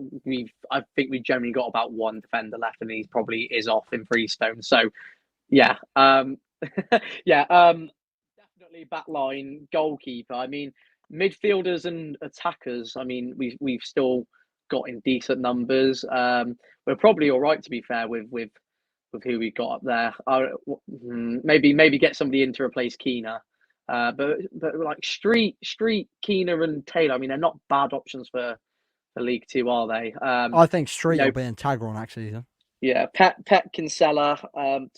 I think we've generally got about one defender left, and he probably is off in Freestone. So, yeah, definitely back line, goalkeeper. I mean, midfielders and attackers. I mean, we've still got in decent numbers. We're probably all right, to be fair, with who we got up there. Maybe get somebody in to replace Keener. But like Street, Keener, and Taylor. I mean, they're not bad options for League Two, are they? I think Street will be integral next season. Yeah, Pet, Kinsella,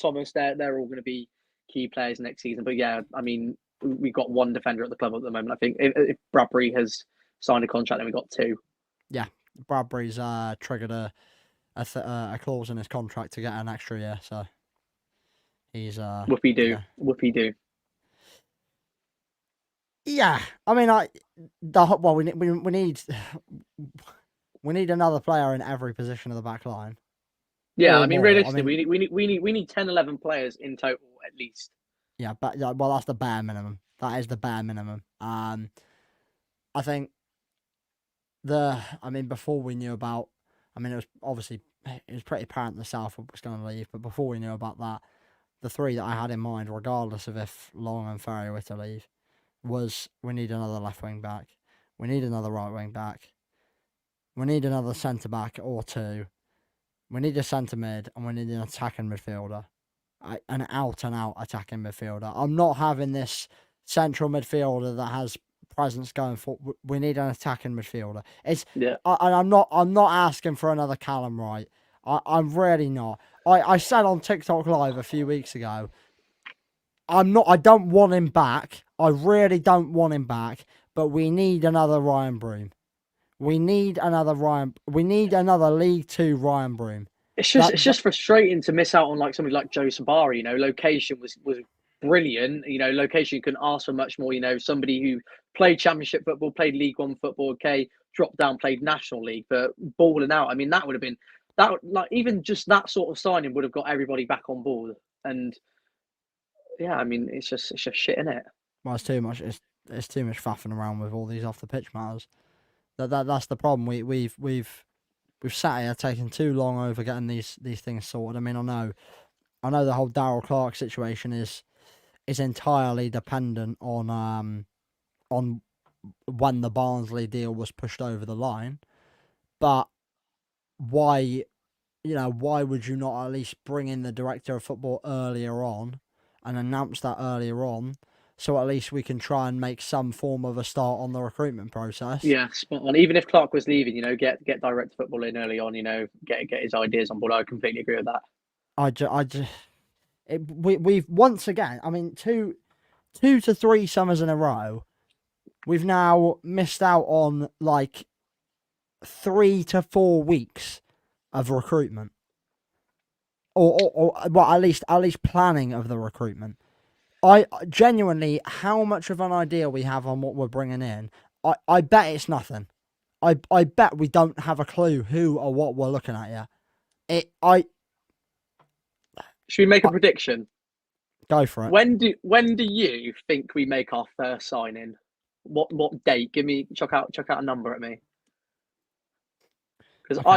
Thomas. They're all going to be key players next season. But yeah, I mean, we've got one defender at the club at the moment. I think if Bradbury has signed a contract, then we got two. Yeah, Bradbury's triggered a clause in his contract to get an extra year, so he's whoopie do. Yeah, I mean, we need another player in every position of the back line. Yeah, or I mean, more. I realistically, mean, we need 10, 11 players in total at least. yeah, but yeah, well, that's the bare minimum. That is the bare minimum. I think I mean, before we knew about, I mean, it was obviously it was pretty apparent the Southwood was going to leave, but before we knew about that, the three that I had in mind, regardless of if Long and Ferry were to leave, was we need another left wing back, we need another right wing back, we need another centre back or two, we need a centre mid, and we need an attacking midfielder, an out and out attacking midfielder. I'm not having this central midfielder that has presence going for. We need an attacking midfielder. Yeah. And I'm not asking for another Callum Wright. I'm really not. I said on TikTok Live a few weeks ago, I don't want him back. I really don't want him back. But we need another Ryan Broom. We need another Ryan. We need another League Two Ryan Broom. It's just frustrating to miss out on like somebody like Joe Sabari. You know, location was brilliant. You know, location you couldn't ask for much more. You know, somebody who played Championship football, played League One football, okay, dropped down, played National League, but balling out. I mean, that would have been like even just that sort of signing would have got everybody back on board. And yeah, I mean, it's just shit in it. Well, it's too much. It's too much faffing around with all these off the pitch matters. That's the problem. We've sat here taking too long over getting these things sorted. I mean, I know the whole Daryl Clark situation is entirely dependent on when the Barnsley deal was pushed over the line. But why why would you not at least bring in the director of football earlier on and announce that earlier on, so at least we can try and make some form of a start on the recruitment process? Yeah, spot on. Even if Clark was leaving, you know, get direct football in early on. You know, get his ideas on board. I completely agree with that. I just we've once again. I mean, two to three summers in a row, we've now missed out on like 3 to 4 weeks of recruitment, or well, at least planning of the recruitment. I genuinely, how much of an idea we have on what we're bringing in, I bet it's nothing. I bet we don't have a clue who or what we're looking at yet. Should we make a I prediction? Go for it. When do you think we make our first signing? What date? Give me chuck out a number at me. Because Okay,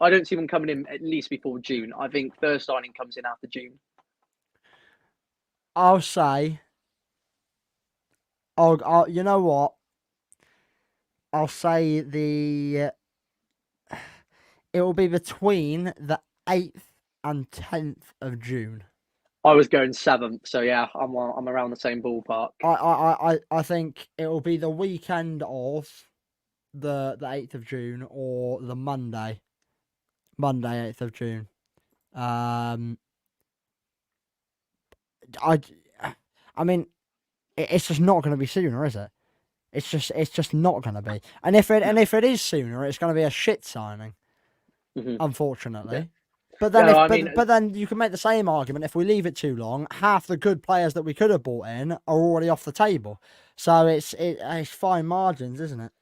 I don't see one coming in at least before June. I think first signing comes in after June. I'll say. You know what? I'll say it will be between the 8th and 10th of June. I was going seventh, so yeah, I'm around the same ballpark. I think it will be the weekend of the 8th of June or the Monday 8th of June. Um, I, I mean, it's just not going to be sooner, is it? It's just not going to be. And if it is sooner, it's going to be a shit signing, Mm-hmm. Yeah. unfortunately. But then No, I mean, but then you can make the same argument if we leave it too long. Half the good players that we could have bought in are already off the table, so it's fine margins, isn't it?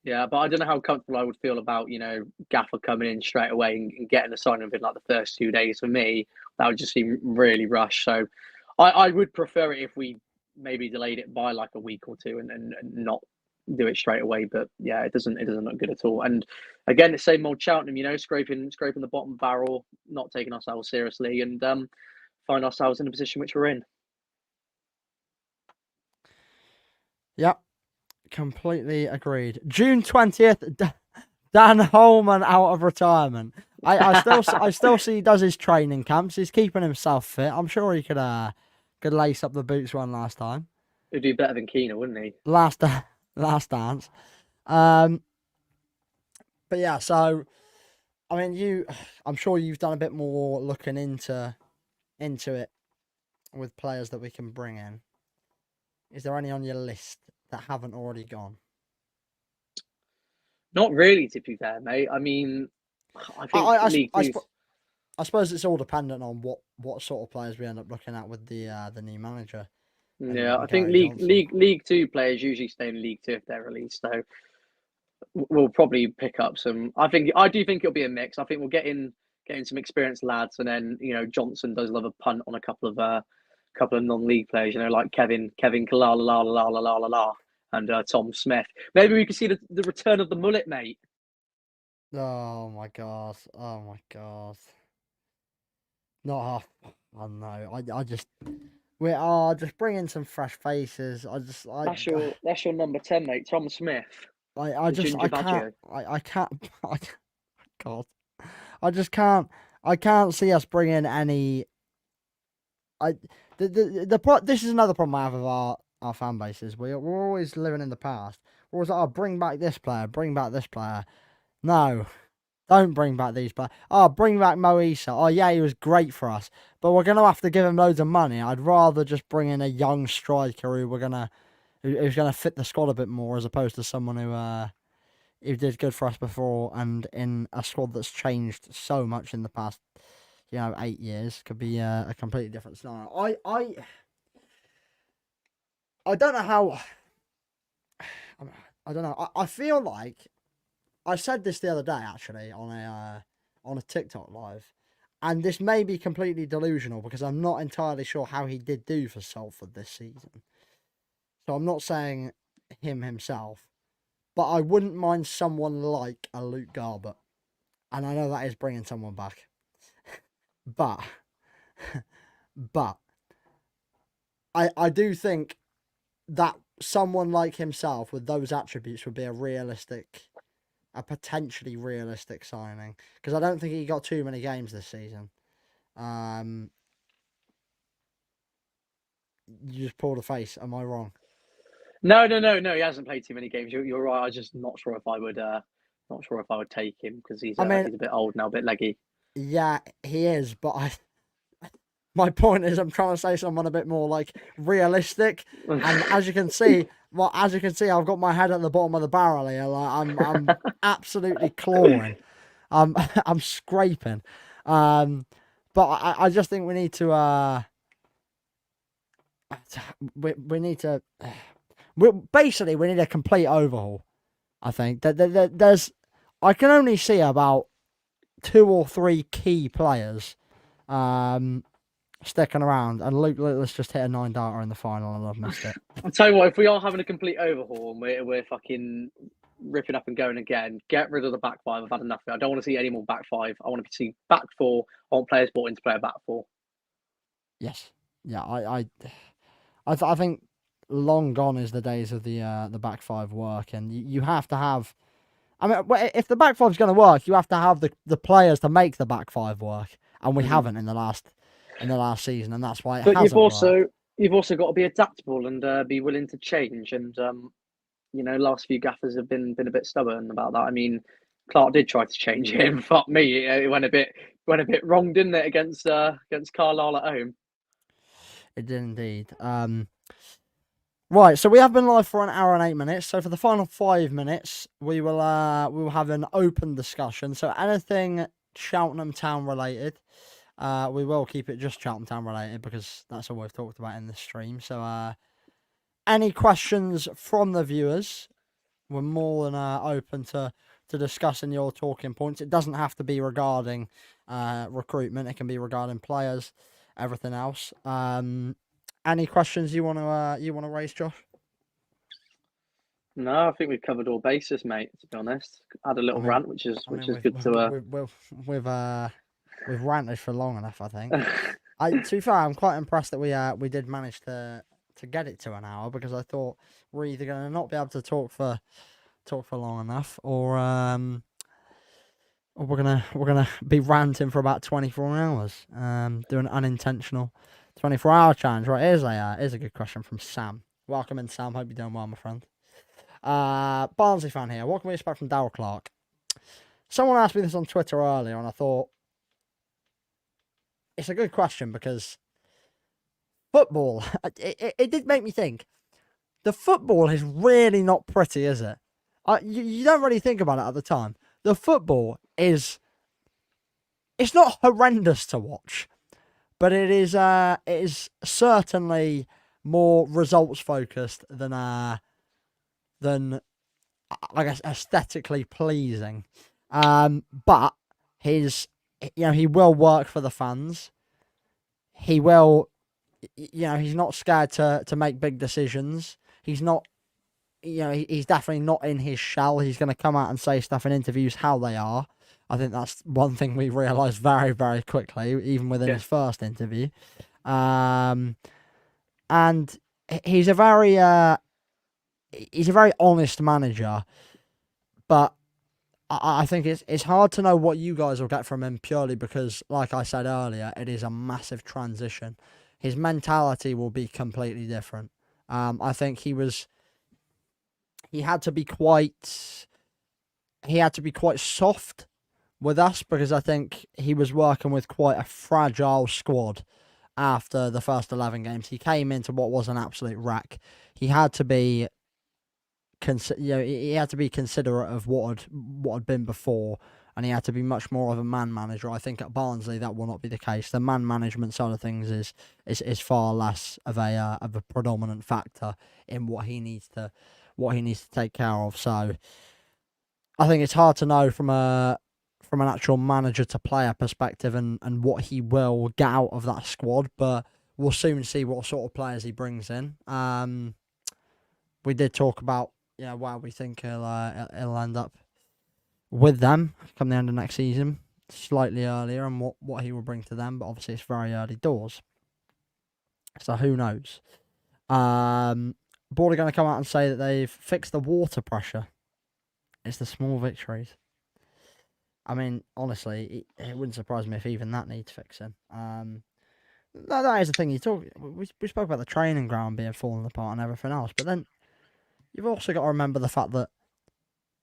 yeah, but I don't know how comfortable I would feel about, you know, Gaffer coming in straight away and getting a signing within like the first 2 days. For me, that would just seem really rushed. So I would prefer it if we maybe delayed it by like a week or two and not do it straight away. But yeah, it doesn't look good at all. And again, the same old Cheltenham, you know, scraping the bottom barrel, not taking ourselves seriously, and find ourselves in the position which we're in. Yep, completely agreed. June 20th, Dan Holman out of retirement. I still see he does his training camps. He's keeping himself fit. I'm sure he could lace up the boots one last time. He'd do better than Keane, wouldn't he? Last dance. But yeah, so I mean, I'm sure you've done a bit more looking into it with players that we can bring in. Is there any on your list that haven't already gone? Not really, to be fair, mate. I mean, I think I, League I, I, Two. I suppose it's all dependent on what sort of players we end up looking at with the new manager Yeah, I and think Gary Johnson. League Two players usually stay in League Two if they're released. So we'll probably pick up some. I do think it'll be a mix. I think we'll get in getting some experienced lads, and then Johnson does love a punt on a couple of non-league players, like Kevin Kalala la la la la la la and Tom Smith. Maybe we could see the return of the mullet, mate. Oh my god! Oh my god! Not half. Oh no! I just we are just bringing some fresh faces. That's your number 10, mate, Tom Smith. I just Ginger I can't Badger. I can't God I just can't I can't see us bringing any. I this is another problem I have with our fan bases. We're always living in the past. We're always like, oh, bring back this player, bring back this player. No, don't bring back these players. Oh, bring back Mo Issa. Oh yeah, he was great for us, but we're gonna have to give him loads of money. I'd rather just bring in a young striker who's gonna fit the squad a bit more, as opposed to someone who did good for us before, and in a squad that's changed so much in the past 8 years. Could be a completely different scenario. I don't know how. I don't know. I feel like I said this the other day actually on a TikTok live, and this may be completely delusional because I'm not entirely sure how he did do for Salford this season. So I'm not saying him himself, but I wouldn't mind someone like a Luke Garbutt, and I know that is bringing someone back, but I do think that someone like himself with those attributes would be a potentially realistic signing, because I don't think he got too many games this season. You just pulled a face. Am I wrong? No. He hasn't played too many games. You're right. I'm just not sure if I would take him because he's I mean, he's a bit old now, a bit leggy. yeah, he is, but my point is, I'm trying to say someone a bit more like realistic. And as you can see, I've got my head at the bottom of the barrel here. Like I'm absolutely clawing. I'm scraping. But I just think we need to. We need to. We need a complete overhaul. I think there's. I can only see about 2 or 3 key players. Sticking around, and Luke let's just hit a 9-darter in the final, and I've missed it. I'll tell you what, if we are having a complete overhaul and we're fucking ripping up and going again, get rid of the back five. I've had enough of it. I don't want to see any more back five. I want to see back four. I want players brought in to play a back four. Yes, yeah, I think long gone is the days of the back five work, and you have to have. I mean, if the back five's going to work, you have to have the players to make the back five work, and we haven't in the last season, and that's why it hasn't worked. You've also got to be adaptable and be willing to change. And last few gaffers have been a bit stubborn about that. I mean, Clark did try to change him. Fuck me, it went a bit wrong, didn't it, against Carlisle at home? It did indeed. Right, so we have been live for 1 hour and 8 minutes. So for the final 5 minutes, we will have an open discussion. So anything Cheltenham Town related. We will keep it just Cheltenham Town related because that's all we've talked about in this stream. So, any questions from the viewers? We're more than open to discussing your talking points. It doesn't have to be regarding recruitment. It can be regarding players, everything else. Any questions you want to raise, Josh? No, I think we've covered all bases, mate. To be honest, had a little rant, which is good to. We've ranted for long enough, I think. To be fair, I'm quite impressed that we did manage to get it to an hour, because I thought we're either going to not be able to talk for long enough, or we're gonna be ranting for about 24 hours. Do an unintentional 24-hour challenge. Right, here's a good question from Sam. Welcome in, Sam. Hope you're doing well, my friend. Barnsley fan here. What can we expect from Daryl Clark? Someone asked me this on Twitter earlier, and I thought, it's a good question, because football, it did make me think. The football is really not pretty, is it? You don't really think about it at the time. The football it's not horrendous to watch, but it is certainly more results focused than I guess aesthetically pleasing. But his he will work for the fans. He will, he's not scared to make big decisions. He's not, he's definitely not in his shell. He's going to come out and say stuff in interviews how they are. I think that's one thing we realised very, very quickly, even within his first interview. And he's a very honest manager, but I think it's hard to know what you guys will get from him purely because, like I said earlier, it is a massive transition. His mentality will be completely different. I think he had to be quite soft with us because I think he was working with quite a fragile squad after the first 11 games. He came into what was an absolute wreck. He had to be he had to be considerate of what had been before, and he had to be much more of a man manager. I think at Barnsley that will not be the case. The man management side of things is far less of a predominant factor in what he needs to take care of. So I think it's hard to know from an actual manager to player perspective and what he will get out of that squad, but we'll soon see what sort of players he brings in. We did talk about where we think he'll end up with them come the end of next season, slightly earlier, and what he will bring to them, but obviously it's very early doors, so who knows. Board are going to come out and say that they've fixed the water pressure. It's the small victories. I mean, honestly, it wouldn't surprise me if even that needs fixing. That is the thing. We spoke about the training ground being falling apart and everything else, but then you've also got to remember the fact that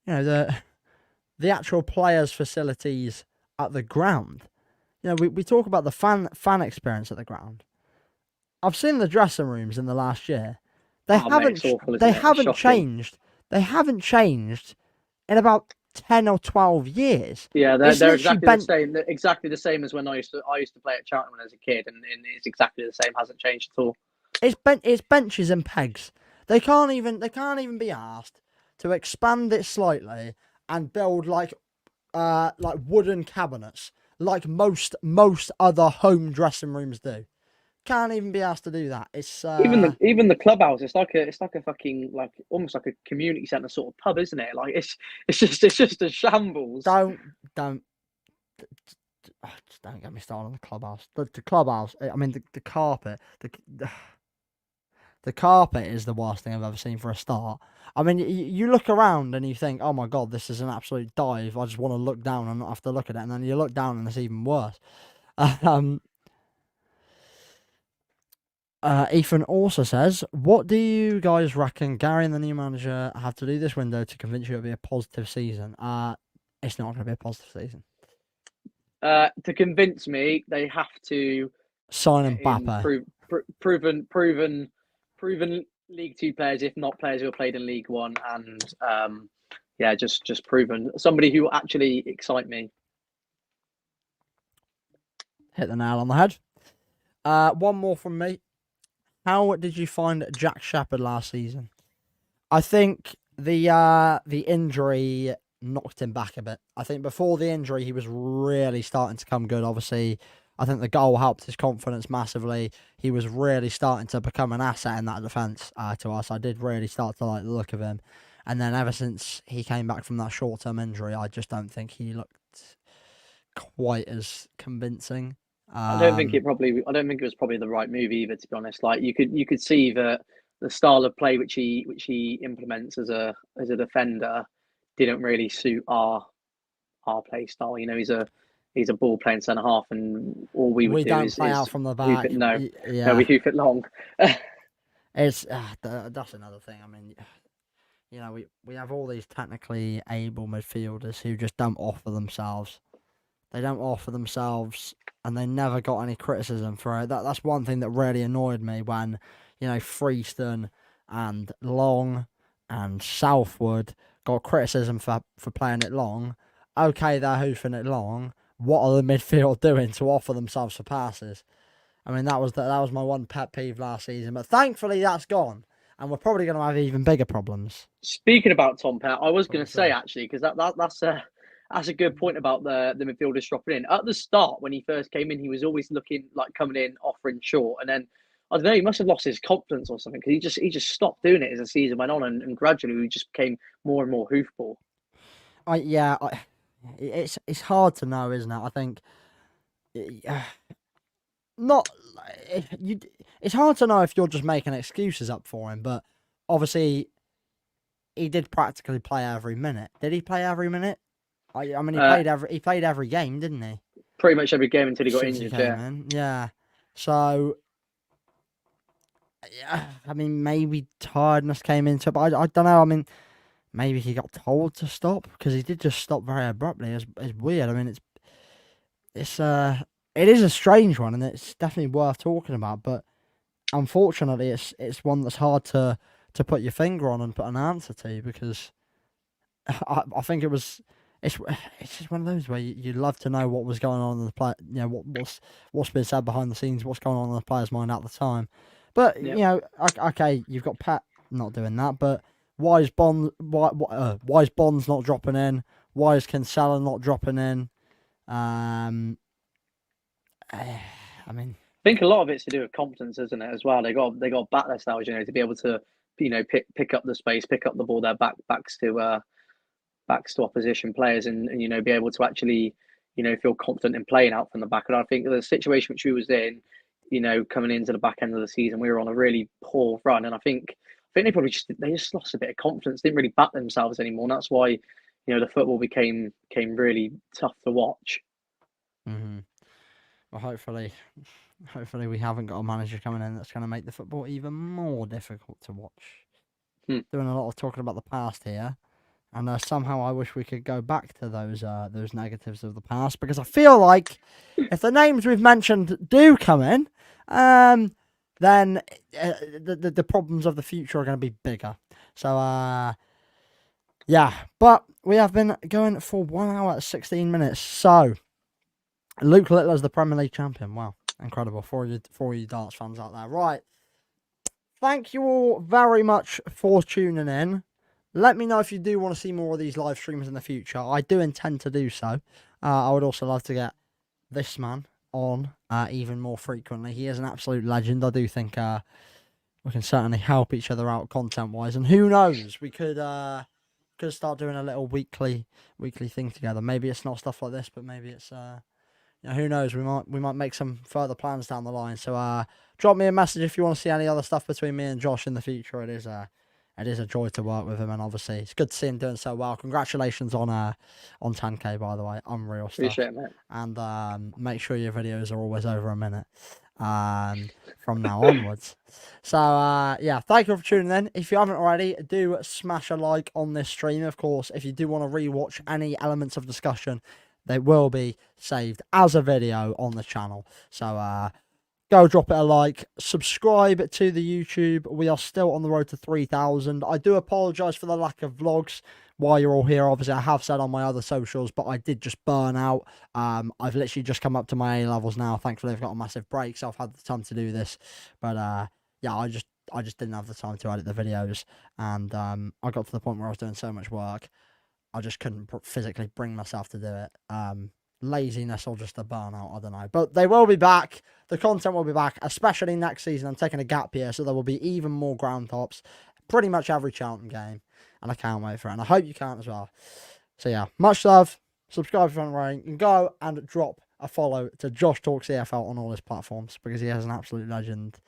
the actual players' facilities at the ground. We talk about the fan experience at the ground. I've seen the dressing rooms in the last year. They haven't changed. They haven't changed in about 10 or 12 years. Yeah, they're exactly the same as when I used to play at Cheltenham as a kid, and it's exactly the same. Hasn't changed at all. It's benches and pegs. They can't even be asked to expand it slightly and build like wooden cabinets like most other home dressing rooms do. Can't even be asked to do that. It's even the clubhouse. It's like a fucking almost like a community centre sort of pub, isn't it? Like it's just a shambles. Don't get me started on the clubhouse. The clubhouse. I mean the carpet. The carpet is the worst thing I've ever seen for a start. I mean, you look around and you think, oh my God, this is an absolute dive. I just want to look down and not have to look at it. And then you look down and it's even worse. Ethan also says, what do you guys reckon Gary and the new manager have to do this window to convince you it'll be a positive season? It's not going to be a positive season. To convince me, they have to sign Mbappe. Proven League Two players, if not players who have played in League One, and just proven somebody who will actually excite me. Hit the nail on the head. One more from me. How did you find Jack Shepherd last season? I think the injury knocked him back a bit. I think before the injury, he was really starting to come good. Obviously, I think the goal helped his confidence massively. He was really starting to become an asset in that defence to us. I did really start to like the look of him. And then ever since he came back from that short-term injury, I just don't think he looked quite as convincing. I don't think it was probably the right move either, to be honest. Like you could see that the style of play which he implements as a defender didn't really suit our play style. He's a ball playing centre half, and all we would do don't is play out from the back. No, we hoof it long. It's that's another thing. I mean, we have all these technically able midfielders who just don't offer themselves. They don't offer themselves, and they never got any criticism for it. That's one thing that really annoyed me when, Freeston and Long and Southwood got criticism for playing it long. Okay, they're hoofing it long. What are the midfield doing to offer themselves for passes? I mean, that was my one pet peeve last season, but thankfully that's gone, and we're probably going to have even bigger problems. Speaking about Tom Pett, I was going to say actually, because that's a good point about the midfielders dropping in. At the start, when he first came in, he was always looking like coming in, offering short, and then I don't know, he must have lost his confidence or something because he just stopped doing it as the season went on, and gradually he just became more and more hoofball. It's hard to know, isn't it? I think not you. It's hard to know if you're just making excuses up for him, but obviously he did practically play every minute. Did he play every minute? I mean, he played every game, didn't he? Pretty much every game until he got Since he injured. came Yeah, in, yeah. So, yeah, I mean, maybe tiredness came into it, but I don't know. I mean, maybe he got told to stop because he did just stop very abruptly. It's weird. I mean, it's it is a strange one, and it's definitely worth talking about. But unfortunately, it's one that's hard to put your finger on and put an answer to because I think it was. It's just one of those where you'd love to know what was going on in the play. You know what's been said behind the scenes, what's going on in the player's mind at the time. But yeah. you know, okay, you've got Pat not doing that, but why is Bond's not dropping in? Why is Kinsella not dropping in? I mean, I think a lot of it's to do with confidence, isn't it? As well, they got back their styles, to be able to, pick up the space, pick up the ball, their backs to opposition players, and be able to actually, feel confident in playing out from the back. And I think the situation which we was in, coming into the back end of the season, we were on a really poor run, and I think they just lost a bit of confidence, didn't really back themselves anymore, and that's why, the football became really tough to watch. mm-hmm. Well, hopefully we haven't got a manager coming in that's going to make the football even more difficult to watch. Hmm. Doing a lot of talking about the past here, and somehow I wish we could go back to those negatives of the past because I feel like if the names we've mentioned do come in, then the problems of the future are going to be bigger. So yeah, but we have been going for 1 hour and 16 minutes. So Luke Littler's the Premier League champion. Wow, incredible for you darts fans out there. Right. Thank you all very much for tuning in. Let me know if you do want to see more of these live streams in the future. I do intend to do so. I would also love to get this man on even more frequently. He is an absolute legend. I do think we can certainly help each other out content-wise. And who knows, we could start doing a little weekly thing together. Maybe it's not stuff like this, but maybe it's who knows? We might make some further plans down the line. So drop me a message if you want to see any other stuff between me and Josh in the future. It is a joy to work with him, and obviously it's good to see him doing so well. Congratulations on 10K, by the way, unreal stuff. Appreciate it, mate. And make sure your videos are always over a minute from now onwards. So yeah, thank you for tuning in. If you haven't already, do smash a like on this stream. Of course, if you do want to rewatch any elements of discussion, they will be saved as a video on the channel. So go drop it a like, subscribe to the YouTube. We are still on the road to 3,000. I do apologise for the lack of vlogs while you're all here. Obviously, I have said on my other socials, but I did just burn out. I've literally just come up to my A levels now. Thankfully, I've got a massive break, so I've had the time to do this. But yeah, I just didn't have the time to edit the videos, and I got to the point where I was doing so much work, I just couldn't physically bring myself to do it. Laziness or just a burnout, I don't know. But they will be back. The content will be back, especially next season. I'm taking a gap year, so there will be even more ground tops. Pretty much every Cheltenham game. And I can't wait for it. And I hope you can as well. So yeah, much love. Subscribe if you haven't already. And go and drop a follow to JoshTalksEFL on all his platforms because he is an absolute legend.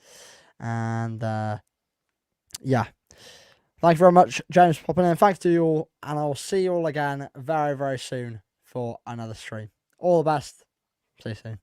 And yeah. Thank you very much, James, for popping in. Thanks to you all. And I'll see you all again very, very soon for another stream. All the best. See you soon.